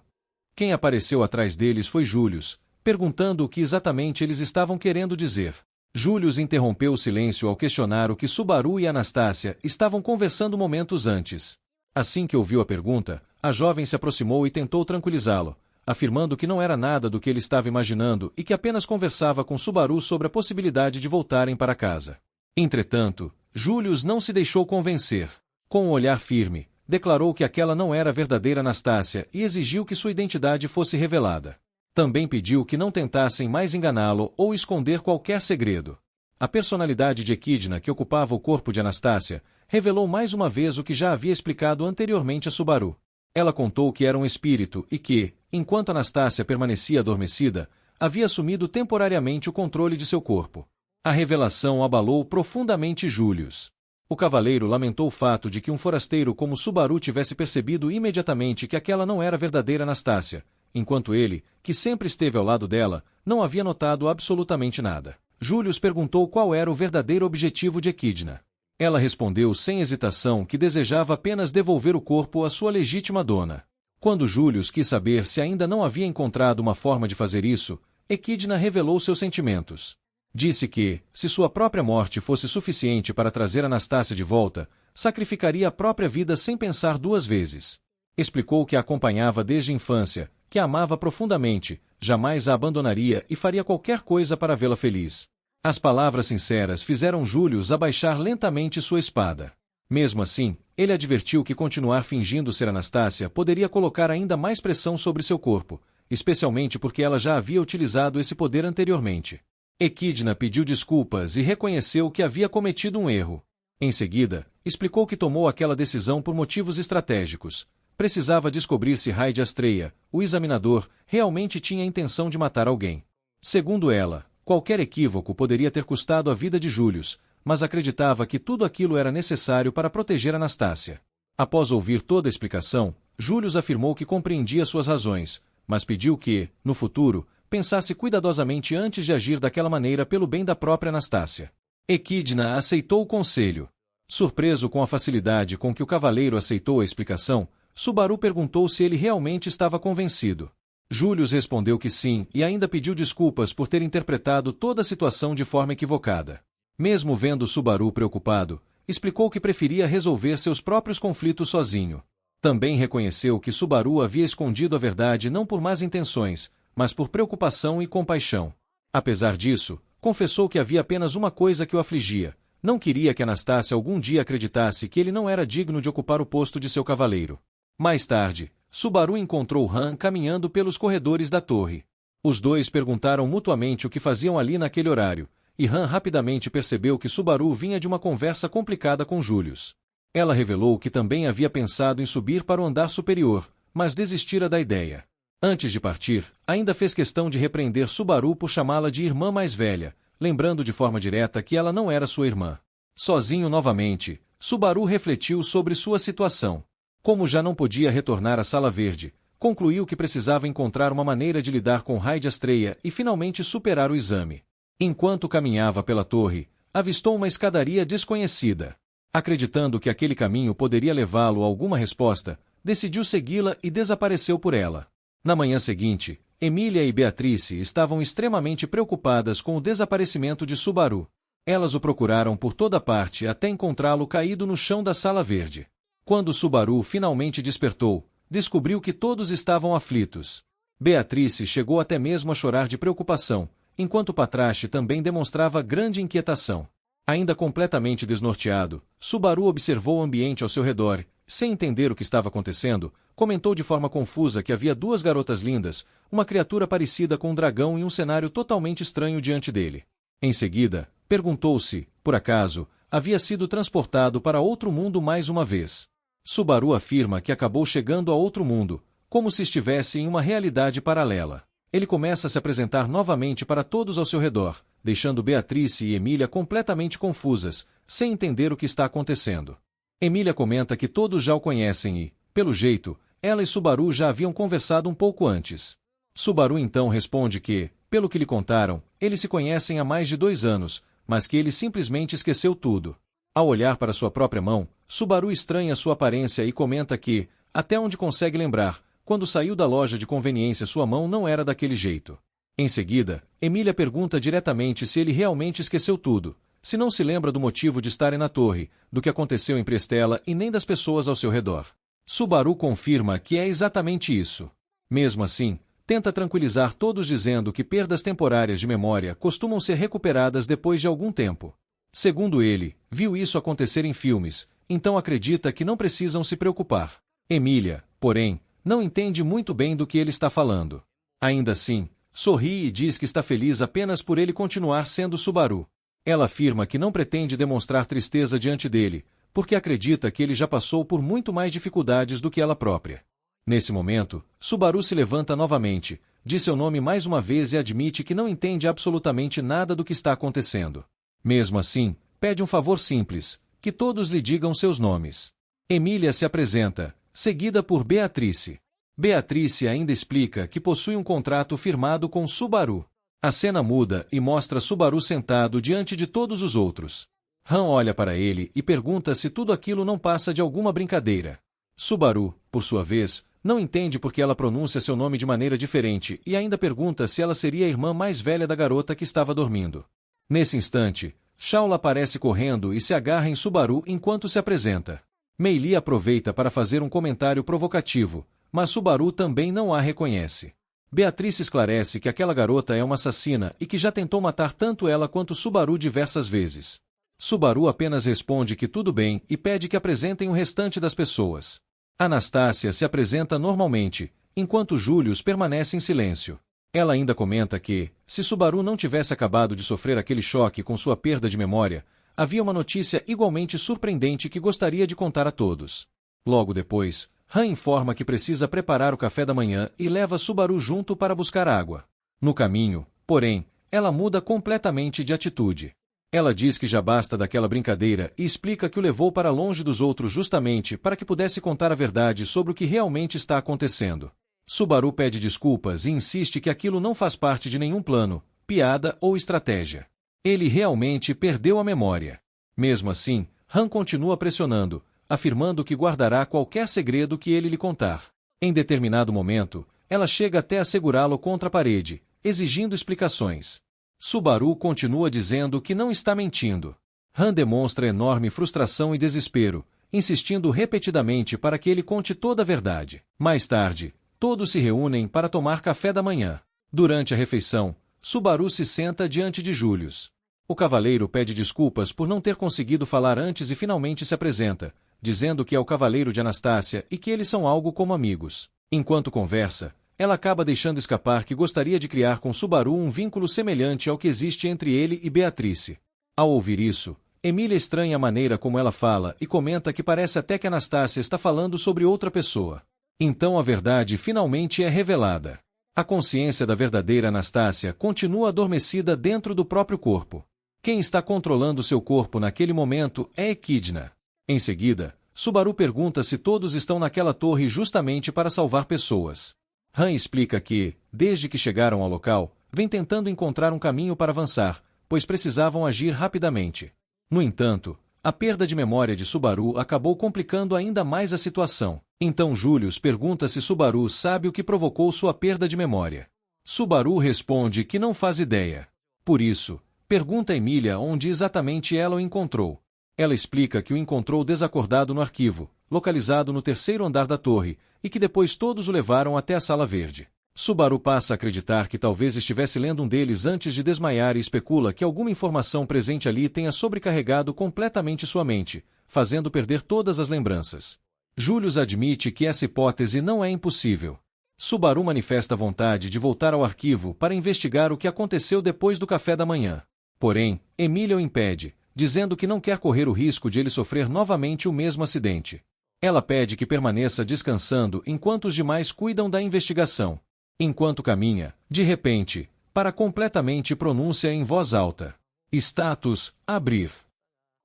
Quem apareceu atrás deles foi Július, perguntando o que exatamente eles estavam querendo dizer. Július interrompeu o silêncio ao questionar o que Subaru e Anastácia estavam conversando momentos antes. Assim que ouviu a pergunta, a jovem se aproximou e tentou tranquilizá-lo, afirmando que não era nada do que ele estava imaginando e que apenas conversava com Subaru sobre a possibilidade de voltarem para casa. Entretanto, Július não se deixou convencer. Com um olhar firme, declarou que aquela não era a verdadeira Anastácia e exigiu que sua identidade fosse revelada. Também pediu que não tentassem mais enganá-lo ou esconder qualquer segredo. A personalidade de Equidna que ocupava o corpo de Anastácia revelou mais uma vez o que já havia explicado anteriormente a Subaru. Ela contou que era um espírito e que, enquanto Anastácia permanecia adormecida, havia assumido temporariamente o controle de seu corpo. A revelação abalou profundamente Július. O cavaleiro lamentou o fato de que um forasteiro como Subaru tivesse percebido imediatamente que aquela não era a verdadeira Anastácia, enquanto ele, que sempre esteve ao lado dela, não havia notado absolutamente nada. Július perguntou qual era o verdadeiro objetivo de Equidna. Ela respondeu sem hesitação que desejava apenas devolver o corpo à sua legítima dona. Quando Július quis saber se ainda não havia encontrado uma forma de fazer isso, Equidna revelou seus sentimentos. Disse que, se sua própria morte fosse suficiente para trazer Anastácia de volta, sacrificaria a própria vida sem pensar duas vezes. Explicou que a acompanhava desde a infância, que a amava profundamente, jamais a abandonaria e faria qualquer coisa para vê-la feliz. As palavras sinceras fizeram Július abaixar lentamente sua espada. Mesmo assim, ele advertiu que continuar fingindo ser Anastácia poderia colocar ainda mais pressão sobre seu corpo, especialmente porque ela já havia utilizado esse poder anteriormente. Equidna pediu desculpas e reconheceu que havia cometido um erro. Em seguida, explicou que tomou aquela decisão por motivos estratégicos. Precisava descobrir se Raid Astreia, o examinador, realmente tinha a intenção de matar alguém. Segundo ela, qualquer equívoco poderia ter custado a vida de Július, mas acreditava que tudo aquilo era necessário para proteger Anastácia. Após ouvir toda a explicação, Július afirmou que compreendia suas razões, mas pediu que, no futuro, pensasse cuidadosamente antes de agir daquela maneira pelo bem da própria Anastácia. Equidna aceitou o conselho. Surpreso com a facilidade com que o cavaleiro aceitou a explicação, Subaru perguntou se ele realmente estava convencido. Július respondeu que sim e ainda pediu desculpas por ter interpretado toda a situação de forma equivocada. Mesmo vendo Subaru preocupado, explicou que preferia resolver seus próprios conflitos sozinho. Também reconheceu que Subaru havia escondido a verdade não por más intenções, mas por preocupação e compaixão. Apesar disso, confessou que havia apenas uma coisa que o afligia: não queria que Anastácia algum dia acreditasse que ele não era digno de ocupar o posto de seu cavaleiro. Mais tarde, Subaru encontrou Han caminhando pelos corredores da torre. Os dois perguntaram mutuamente o que faziam ali naquele horário, e Han rapidamente percebeu que Subaru vinha de uma conversa complicada com Julius. Ela revelou que também havia pensado em subir para o andar superior, mas desistira da ideia. Antes de partir, ainda fez questão de repreender Subaru por chamá-la de irmã mais velha, lembrando de forma direta que ela não era sua irmã. Sozinho novamente, Subaru refletiu sobre sua situação. Como já não podia retornar à Sala Verde, concluiu que precisava encontrar uma maneira de lidar com Raid Astreia e finalmente superar o exame. Enquanto caminhava pela torre, avistou uma escadaria desconhecida. Acreditando que aquele caminho poderia levá-lo a alguma resposta, decidiu segui-la e desapareceu por ela. Na manhã seguinte, Emília e Beatrice estavam extremamente preocupadas com o desaparecimento de Subaru. Elas o procuraram por toda parte até encontrá-lo caído no chão da Sala Verde. Quando Subaru finalmente despertou, descobriu que todos estavam aflitos. Beatrice chegou até mesmo a chorar de preocupação, enquanto Patrache também demonstrava grande inquietação. Ainda completamente desnorteado, Subaru observou o ambiente ao seu redor, sem entender o que estava acontecendo, comentou de forma confusa que havia duas garotas lindas, uma criatura parecida com um dragão e um cenário totalmente estranho diante dele. Em seguida, perguntou-se, por acaso, havia sido transportado para outro mundo mais uma vez. Subaru afirma que acabou chegando a outro mundo, como se estivesse em uma realidade paralela. Ele começa a se apresentar novamente para todos ao seu redor, deixando Beatrice e Emília completamente confusas, sem entender o que está acontecendo. Emília comenta que todos já o conhecem e, pelo jeito, ela e Subaru já haviam conversado um pouco antes. Subaru então responde que, pelo que lhe contaram, eles se conhecem há mais de 2 anos, mas que ele simplesmente esqueceu tudo. Ao olhar para sua própria mão, Subaru estranha sua aparência e comenta que, até onde consegue lembrar, quando saiu da loja de conveniência sua mão não era daquele jeito. Em seguida, Emília pergunta diretamente se ele realmente esqueceu tudo, se não se lembra do motivo de estarem na torre, do que aconteceu em Prestela e nem das pessoas ao seu redor. Subaru confirma que é exatamente isso. Mesmo assim, tenta tranquilizar todos dizendo que perdas temporárias de memória costumam ser recuperadas depois de algum tempo. Segundo ele, viu isso acontecer em filmes, então acredita que não precisam se preocupar. Emília, porém, não entende muito bem do que ele está falando. Ainda assim, sorri e diz que está feliz apenas por ele continuar sendo Subaru. Ela afirma que não pretende demonstrar tristeza diante dele, porque acredita que ele já passou por muito mais dificuldades do que ela própria. Nesse momento, Subaru se levanta novamente, diz seu nome mais uma vez e admite que não entende absolutamente nada do que está acontecendo. Mesmo assim, pede um favor simples, que todos lhe digam seus nomes. Emília se apresenta, seguida por Beatrice. Beatrice ainda explica que possui um contrato firmado com Subaru. A cena muda e mostra Subaru sentado diante de todos os outros. Han olha para ele e pergunta se tudo aquilo não passa de alguma brincadeira. Subaru, por sua vez, não entende porque ela pronuncia seu nome de maneira diferente e ainda pergunta se ela seria a irmã mais velha da garota que estava dormindo. Nesse instante, Shaula aparece correndo e se agarra em Subaru enquanto se apresenta. Mei Li aproveita para fazer um comentário provocativo, mas Subaru também não a reconhece. Beatrice esclarece que aquela garota é uma assassina e que já tentou matar tanto ela quanto Subaru diversas vezes. Subaru apenas responde que tudo bem e pede que apresentem o restante das pessoas. Anastácia se apresenta normalmente, enquanto Julius permanece em silêncio. Ela ainda comenta que, se Subaru não tivesse acabado de sofrer aquele choque com sua perda de memória, havia uma notícia igualmente surpreendente que gostaria de contar a todos. Logo depois, Han informa que precisa preparar o café da manhã e leva Subaru junto para buscar água. No caminho, porém, ela muda completamente de atitude. Ela diz que já basta daquela brincadeira e explica que o levou para longe dos outros justamente para que pudesse contar a verdade sobre o que realmente está acontecendo. Subaru pede desculpas e insiste que aquilo não faz parte de nenhum plano, piada ou estratégia. Ele realmente perdeu a memória. Mesmo assim, Han continua pressionando, afirmando que guardará qualquer segredo que ele lhe contar. Em determinado momento, ela chega até a segurá-lo contra a parede, exigindo explicações. Subaru continua dizendo que não está mentindo. Han demonstra enorme frustração e desespero, insistindo repetidamente para que ele conte toda a verdade. Mais tarde, todos se reúnem para tomar café da manhã. Durante a refeição, Subaru se senta diante de Julius. O cavaleiro pede desculpas por não ter conseguido falar antes e finalmente se apresenta, dizendo que é o cavaleiro de Anastácia e que eles são algo como amigos. Enquanto conversa, ela acaba deixando escapar que gostaria de criar com Subaru um vínculo semelhante ao que existe entre ele e Beatrice. Ao ouvir isso, Emília estranha a maneira como ela fala e comenta que parece até que Anastácia está falando sobre outra pessoa. Então a verdade finalmente é revelada. A consciência da verdadeira Anastácia continua adormecida dentro do próprio corpo. Quem está controlando seu corpo naquele momento é Equidna. Em seguida, Subaru pergunta se todos estão naquela torre justamente para salvar pessoas. Han explica que, desde que chegaram ao local, vem tentando encontrar um caminho para avançar, pois precisavam agir rapidamente. No entanto, a perda de memória de Subaru acabou complicando ainda mais a situação. Então Julius pergunta se Subaru sabe o que provocou sua perda de memória. Subaru responde que não faz ideia. Por isso, pergunta a Emília onde exatamente ela o encontrou. Ela explica que o encontrou desacordado no arquivo, localizado no terceiro andar da torre, e que depois todos o levaram até a Sala Verde. Subaru passa a acreditar que talvez estivesse lendo um deles antes de desmaiar e especula que alguma informação presente ali tenha sobrecarregado completamente sua mente, fazendo perder todas as lembranças. Julius admite que essa hipótese não é impossível. Subaru manifesta vontade de voltar ao arquivo para investigar o que aconteceu depois do café da manhã. Porém, Emília o impede, dizendo que não quer correr o risco de ele sofrer novamente o mesmo acidente. Ela pede que permaneça descansando enquanto os demais cuidam da investigação. Enquanto caminha, de repente, para completamente pronuncia em voz alta. Status, abrir.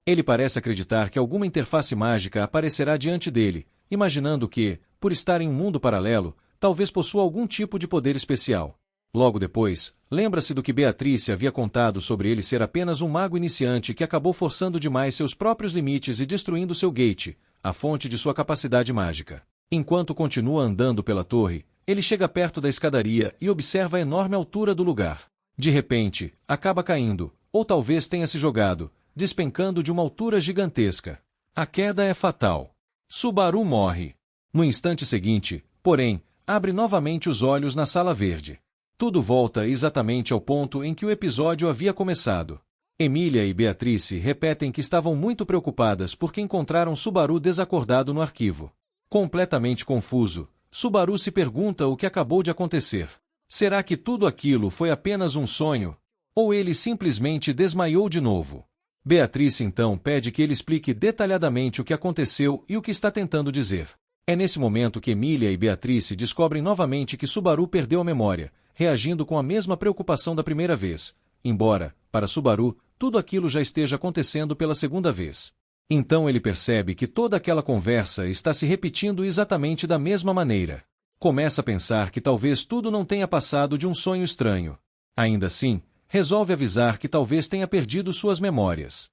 Ele parece acreditar que alguma interface mágica aparecerá diante dele, imaginando que, por estar em um mundo paralelo, talvez possua algum tipo de poder especial. Logo depois, lembra-se do que Beatrice havia contado sobre ele ser apenas um mago iniciante que acabou forçando demais seus próprios limites e destruindo seu gate, a fonte de sua capacidade mágica. Enquanto continua andando pela torre, ele chega perto da escadaria e observa a enorme altura do lugar. De repente, acaba caindo, ou talvez tenha se jogado, despencando de uma altura gigantesca. A queda é fatal. Subaru morre. No instante seguinte, porém, abre novamente os olhos na Sala Verde. Tudo volta exatamente ao ponto em que o episódio havia começado. Emília e Beatrice repetem que estavam muito preocupadas porque encontraram Subaru desacordado no arquivo. Completamente confuso, Subaru se pergunta o que acabou de acontecer. Será que tudo aquilo foi apenas um sonho? Ou ele simplesmente desmaiou de novo? Beatrice então pede que ele explique detalhadamente o que aconteceu e o que está tentando dizer. É nesse momento que Emília e Beatrice descobrem novamente que Subaru perdeu a memória, reagindo com a mesma preocupação da primeira vez, embora, para Subaru, tudo aquilo já esteja acontecendo pela segunda vez. Então ele percebe que toda aquela conversa está se repetindo exatamente da mesma maneira. Começa a pensar que talvez tudo não tenha passado de um sonho estranho. Ainda assim, resolve avisar que talvez tenha perdido suas memórias.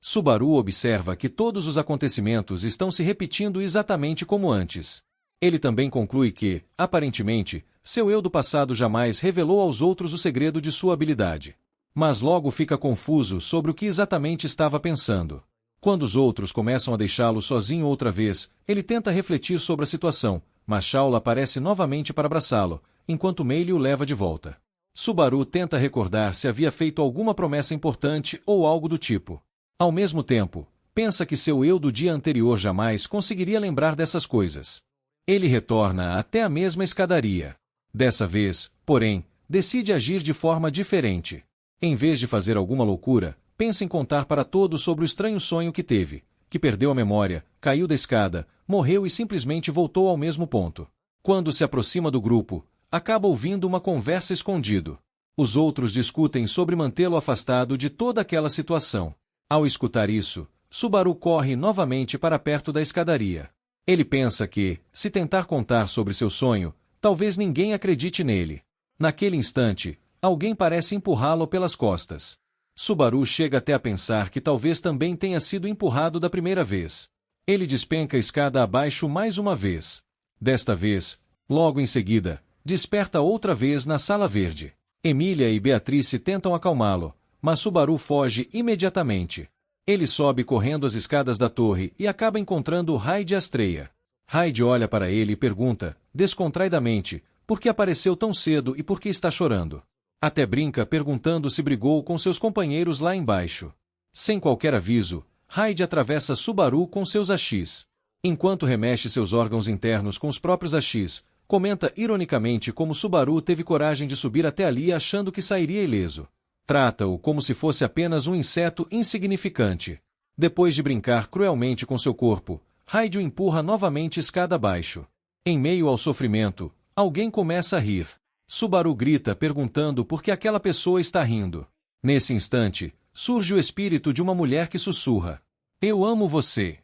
Subaru observa que todos os acontecimentos estão se repetindo exatamente como antes. Ele também conclui que, aparentemente, seu eu do passado jamais revelou aos outros o segredo de sua habilidade. Mas logo fica confuso sobre o que exatamente estava pensando. Quando os outros começam a deixá-lo sozinho outra vez, ele tenta refletir sobre a situação, mas Shaula aparece novamente para abraçá-lo, enquanto Meili o leva de volta. Subaru tenta recordar se havia feito alguma promessa importante ou algo do tipo. Ao mesmo tempo, pensa que seu eu do dia anterior jamais conseguiria lembrar dessas coisas. Ele retorna até a mesma escadaria. Dessa vez, porém, decide agir de forma diferente. Em vez de fazer alguma loucura, pensa em contar para todos sobre o estranho sonho que teve, que perdeu a memória, caiu da escada, morreu e simplesmente voltou ao mesmo ponto. Quando se aproxima do grupo, acaba ouvindo uma conversa escondido. Os outros discutem sobre mantê-lo afastado de toda aquela situação. Ao escutar isso, Subaru corre novamente para perto da escadaria. Ele pensa que, se tentar contar sobre seu sonho, talvez ninguém acredite nele. Naquele instante, alguém parece empurrá-lo pelas costas. Subaru chega até a pensar que talvez também tenha sido empurrado da primeira vez. Ele despenca a escada abaixo mais uma vez. Desta vez, logo em seguida, desperta outra vez na Sala Verde. Emília e Beatrice tentam acalmá-lo, mas Subaru foge imediatamente. Ele sobe correndo as escadas da torre e acaba encontrando Hyde e Astreia. Hyde olha para ele e pergunta, descontraidamente, por que apareceu tão cedo e por que está chorando. Até brinca perguntando se brigou com seus companheiros lá embaixo. Sem qualquer aviso, Hyde atravessa Subaru com seus Ashis. Enquanto remexe seus órgãos internos com os próprios Ashis, comenta ironicamente como Subaru teve coragem de subir até ali achando que sairia ileso. Trata-o como se fosse apenas um inseto insignificante. Depois de brincar cruelmente com seu corpo, Hyde o empurra novamente escada abaixo. Em meio ao sofrimento, alguém começa a rir. Subaru grita perguntando por que aquela pessoa está rindo. Nesse instante, surge o espírito de uma mulher que sussurra: "Eu amo você."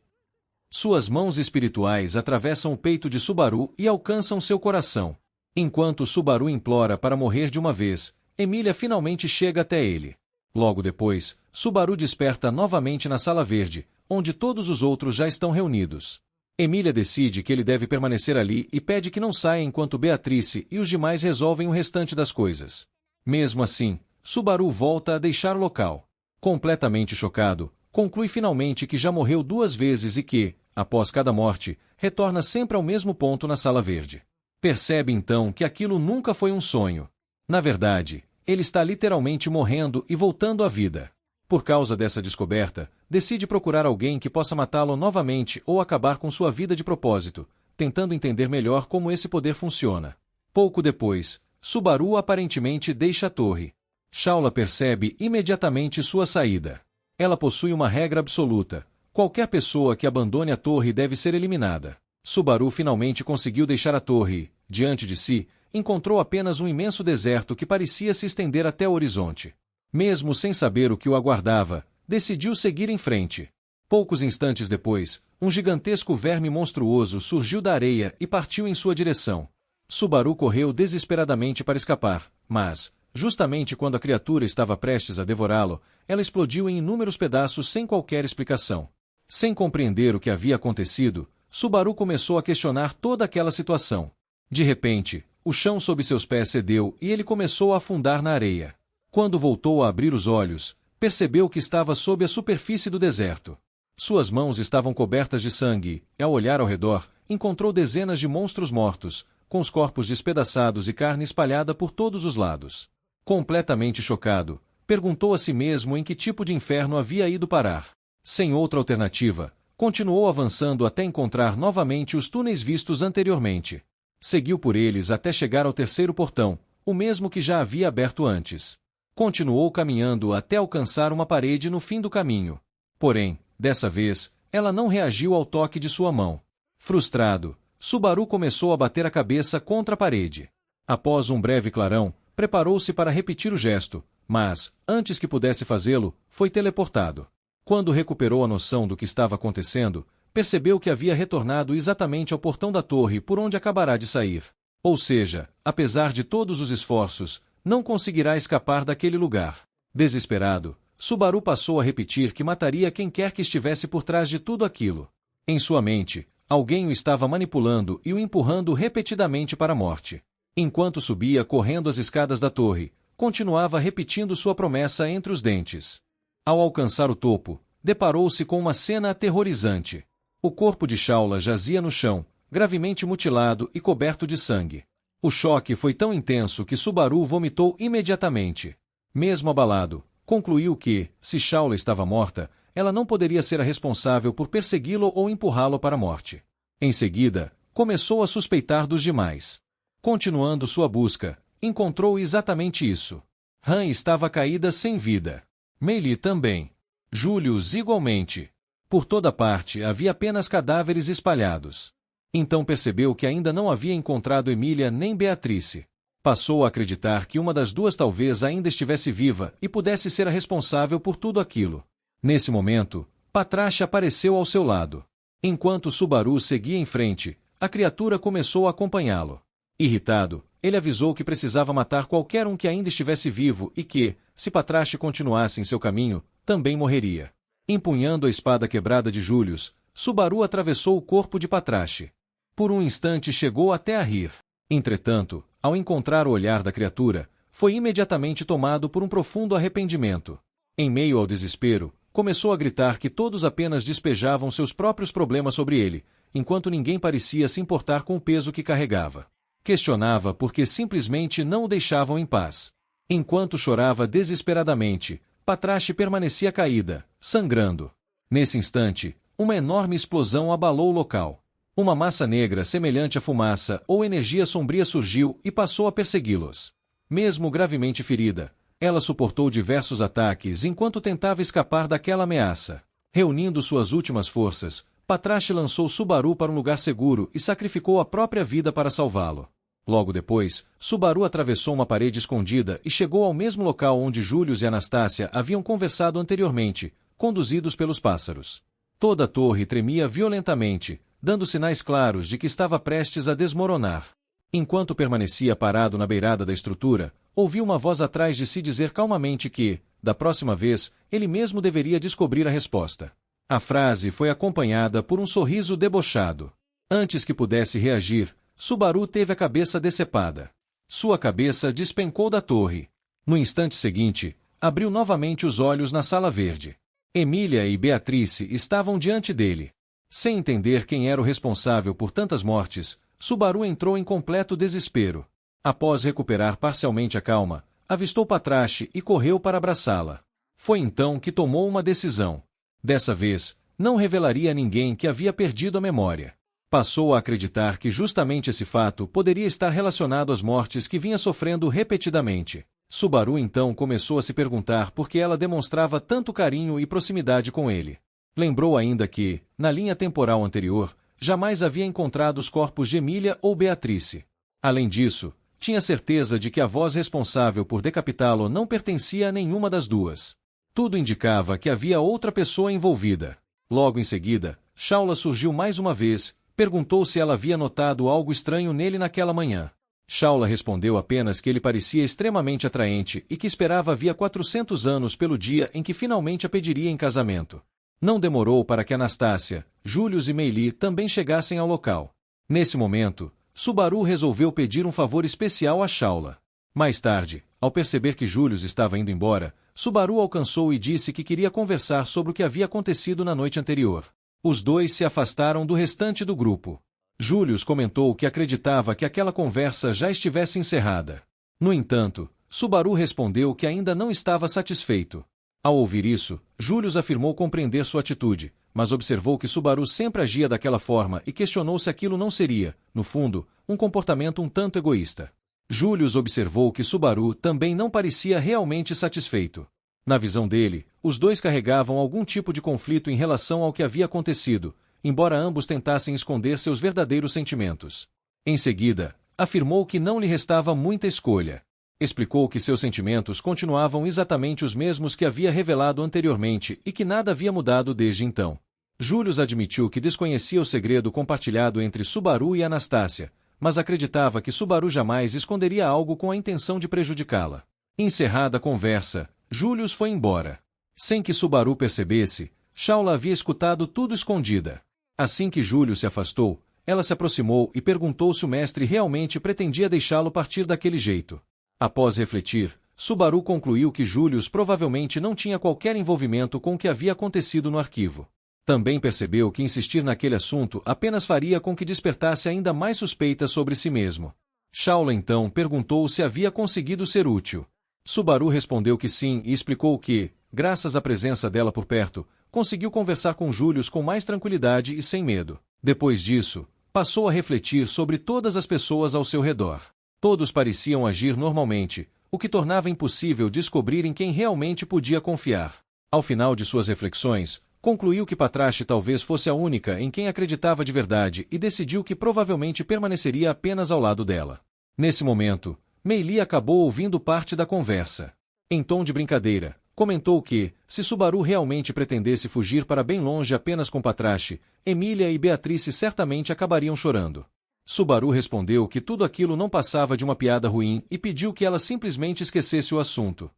Suas mãos espirituais atravessam o peito de Subaru e alcançam seu coração. Enquanto Subaru implora para morrer de uma vez, Emília finalmente chega até ele. Logo depois, Subaru desperta novamente na Sala Verde, onde todos os outros já estão reunidos. Emília decide que ele deve permanecer ali e pede que não saia enquanto Beatrice e os demais resolvem o restante das coisas. Mesmo assim, Subaru volta a deixar o local. Completamente chocado, conclui finalmente que já morreu 2 vezes e que, após cada morte, retorna sempre ao mesmo ponto na Sala Verde. Percebe então que aquilo nunca foi um sonho. Na verdade, ele está literalmente morrendo e voltando à vida. Por causa dessa descoberta, decide procurar alguém que possa matá-lo novamente ou acabar com sua vida de propósito, tentando entender melhor como esse poder funciona. Pouco depois, Subaru aparentemente deixa a torre. Shaula percebe imediatamente sua saída. Ela possui uma regra absoluta: qualquer pessoa que abandone a torre deve ser eliminada. Subaru finalmente conseguiu deixar a torre e, diante de si, encontrou apenas um imenso deserto que parecia se estender até o horizonte. Mesmo sem saber o que o aguardava, decidiu seguir em frente. Poucos instantes depois, um gigantesco verme monstruoso surgiu da areia e partiu em sua direção. Subaru correu desesperadamente para escapar, mas, justamente quando a criatura estava prestes a devorá-lo, ela explodiu em inúmeros pedaços sem qualquer explicação. Sem compreender o que havia acontecido, Subaru começou a questionar toda aquela situação. De repente, o chão sob seus pés cedeu e ele começou a afundar na areia. Quando voltou a abrir os olhos, percebeu que estava sob a superfície do deserto. Suas mãos estavam cobertas de sangue e, ao olhar ao redor, encontrou dezenas de monstros mortos, com os corpos despedaçados e carne espalhada por todos os lados. Completamente chocado, perguntou a si mesmo em que tipo de inferno havia ido parar. Sem outra alternativa, continuou avançando até encontrar novamente os túneis vistos anteriormente. Seguiu por eles até chegar ao terceiro portão, o mesmo que já havia aberto antes. Continuou caminhando até alcançar uma parede no fim do caminho. Porém, dessa vez, ela não reagiu ao toque de sua mão. Frustrado, Subaru começou a bater a cabeça contra a parede. Após um breve clarão, preparou-se para repetir o gesto, mas, antes que pudesse fazê-lo, foi teleportado. Quando recuperou a noção do que estava acontecendo, percebeu que havia retornado exatamente ao portão da torre por onde acabará de sair. Ou seja, apesar de todos os esforços, não conseguirá escapar daquele lugar. Desesperado, Subaru passou a repetir que mataria quem quer que estivesse por trás de tudo aquilo. Em sua mente, alguém o estava manipulando e o empurrando repetidamente para a morte. Enquanto subia correndo as escadas da torre, continuava repetindo sua promessa entre os dentes. Ao alcançar o topo, deparou-se com uma cena aterrorizante. O corpo de Shaula jazia no chão, gravemente mutilado e coberto de sangue. O choque foi tão intenso que Subaru vomitou imediatamente. Mesmo abalado, concluiu que, se Shaula estava morta, ela não poderia ser a responsável por persegui-lo ou empurrá-lo para a morte. Em seguida, começou a suspeitar dos demais. Continuando sua busca, encontrou exatamente isso. Han estava caída sem vida. Meili também. Julius igualmente. Por toda parte havia apenas cadáveres espalhados. Então percebeu que ainda não havia encontrado Emília nem Beatrice. Passou a acreditar que uma das duas talvez ainda estivesse viva e pudesse ser a responsável por tudo aquilo. Nesse momento, Patrasha apareceu ao seu lado. Enquanto Subaru seguia em frente, a criatura começou a acompanhá-lo. Irritado, ele avisou que precisava matar qualquer um que ainda estivesse vivo e que, se Patrasha continuasse em seu caminho, também morreria. Empunhando a espada quebrada de Julius, Subaru atravessou o corpo de Patrasha. Por um instante chegou até a rir. Entretanto, ao encontrar o olhar da criatura, foi imediatamente tomado por um profundo arrependimento. Em meio ao desespero, começou a gritar que todos apenas despejavam seus próprios problemas sobre ele, enquanto ninguém parecia se importar com o peso que carregava. Questionava por que simplesmente não o deixavam em paz. Enquanto chorava desesperadamente, Patrasche permanecia caída, sangrando. Nesse instante, uma enorme explosão abalou o local. Uma massa negra semelhante a fumaça ou energia sombria surgiu e passou a persegui-los. Mesmo gravemente ferida, ela suportou diversos ataques enquanto tentava escapar daquela ameaça. Reunindo suas últimas forças, Patrasche lançou Subaru para um lugar seguro e sacrificou a própria vida para salvá-lo. Logo depois, Subaru atravessou uma parede escondida e chegou ao mesmo local onde Julius e Anastácia haviam conversado anteriormente, conduzidos pelos pássaros. Toda a torre tremia violentamente, dando sinais claros de que estava prestes a desmoronar. Enquanto permanecia parado na beirada da estrutura, ouviu uma voz atrás de si dizer calmamente que, da próxima vez, ele mesmo deveria descobrir a resposta. A frase foi acompanhada por um sorriso debochado. Antes que pudesse reagir, Subaru teve a cabeça decepada. Sua cabeça despencou da torre. No instante seguinte, abriu novamente os olhos na sala verde. Emília e Beatrice estavam diante dele. Sem entender quem era o responsável por tantas mortes, Subaru entrou em completo desespero. Após recuperar parcialmente a calma, avistou Patrasche e correu para abraçá-la. Foi então que tomou uma decisão. Dessa vez, não revelaria a ninguém que havia perdido a memória. Passou a acreditar que justamente esse fato poderia estar relacionado às mortes que vinha sofrendo repetidamente. Subaru então começou a se perguntar por que ela demonstrava tanto carinho e proximidade com ele. Lembrou ainda que, na linha temporal anterior, jamais havia encontrado os corpos de Emília ou Beatrice. Além disso, tinha certeza de que a voz responsável por decapitá-lo não pertencia a nenhuma das duas. Tudo indicava que havia outra pessoa envolvida. Logo em seguida, Shaula surgiu mais uma vez, perguntou se ela havia notado algo estranho nele naquela manhã. Shaula respondeu apenas que ele parecia extremamente atraente e que esperava havia 400 anos pelo dia em que finalmente a pediria em casamento. Não demorou para que Anastácia, Julius e Meili também chegassem ao local. Nesse momento, Subaru resolveu pedir um favor especial a Shaula. Mais tarde, ao perceber que Julius estava indo embora, Subaru alcançou e disse que queria conversar sobre o que havia acontecido na noite anterior. Os dois se afastaram do restante do grupo. Julius comentou que acreditava que aquela conversa já estivesse encerrada. No entanto, Subaru respondeu que ainda não estava satisfeito. Ao ouvir isso, Julius afirmou compreender sua atitude, mas observou que Subaru sempre agia daquela forma e questionou se aquilo não seria, no fundo, um comportamento um tanto egoísta. Julius observou que Subaru também não parecia realmente satisfeito. Na visão dele, os dois carregavam algum tipo de conflito em relação ao que havia acontecido, embora ambos tentassem esconder seus verdadeiros sentimentos. Em seguida, afirmou que não lhe restava muita escolha. Explicou que seus sentimentos continuavam exatamente os mesmos que havia revelado anteriormente e que nada havia mudado desde então. Julius admitiu que desconhecia o segredo compartilhado entre Subaru e Anastácia, mas acreditava que Subaru jamais esconderia algo com a intenção de prejudicá-la. Encerrada a conversa, Julius foi embora. Sem que Subaru percebesse, Shaula havia escutado tudo escondida. Assim que Julius se afastou, ela se aproximou e perguntou se o mestre realmente pretendia deixá-lo partir daquele jeito. Após refletir, Subaru concluiu que Julius provavelmente não tinha qualquer envolvimento com o que havia acontecido no arquivo. Também percebeu que insistir naquele assunto apenas faria com que despertasse ainda mais suspeitas sobre si mesmo. Shaula então perguntou se havia conseguido ser útil. Subaru respondeu que sim e explicou que, graças à presença dela por perto, conseguiu conversar com Julius com mais tranquilidade e sem medo. Depois disso, passou a refletir sobre todas as pessoas ao seu redor. Todos pareciam agir normalmente, o que tornava impossível descobrir em quem realmente podia confiar. Ao final de suas reflexões, concluiu que Patrasche talvez fosse a única em quem acreditava de verdade e decidiu que provavelmente permaneceria apenas ao lado dela. Nesse momento, Meili acabou ouvindo parte da conversa. Em tom de brincadeira, comentou que, se Subaru realmente pretendesse fugir para bem longe apenas com Patrasche, Emília e Beatrice certamente acabariam chorando. Subaru respondeu que tudo aquilo não passava de uma piada ruim e pediu que ela simplesmente esquecesse o assunto.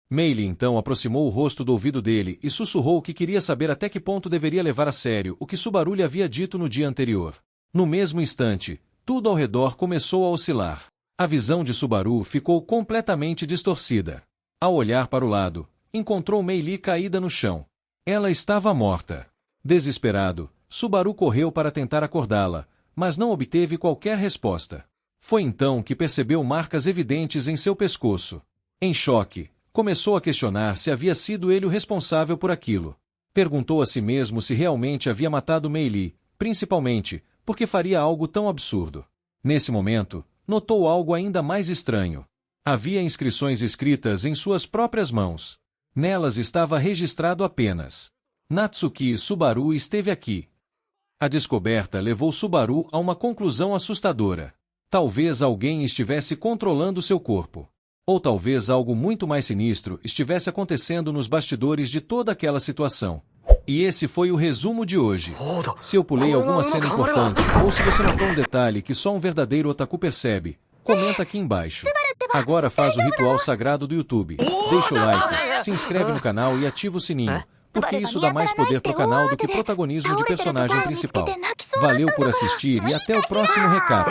Meili então aproximou o rosto do ouvido dele e sussurrou que queria saber até que ponto deveria levar a sério o que Subaru lhe havia dito no dia anterior. No mesmo instante, tudo ao redor começou a oscilar. A visão de Subaru ficou completamente distorcida. Ao olhar para o lado, encontrou Meili caída no chão. Ela estava morta. Desesperado, Subaru correu para tentar acordá-la, mas não obteve qualquer resposta. Foi então que percebeu marcas evidentes em seu pescoço. Em choque, começou a questionar se havia sido ele o responsável por aquilo. Perguntou a si mesmo se realmente havia matado Meili, principalmente, porque faria algo tão absurdo. Nesse momento, notou algo ainda mais estranho. Havia inscrições escritas em suas próprias mãos. Nelas estava registrado apenas: Natsuki Subaru esteve aqui. A descoberta levou Subaru a uma conclusão assustadora. Talvez alguém estivesse controlando seu corpo. Ou talvez algo muito mais sinistro estivesse acontecendo nos bastidores de toda aquela situação. E esse foi o resumo de hoje. Se eu pulei alguma cena importante, ou se você notou um detalhe que só um verdadeiro otaku percebe, comenta aqui embaixo. Agora faz o ritual sagrado do YouTube. Deixa o like, se inscreve no canal e ativa o sininho, porque isso dá mais poder pro canal do que protagonismo de personagem principal. Valeu por assistir e até o próximo recap.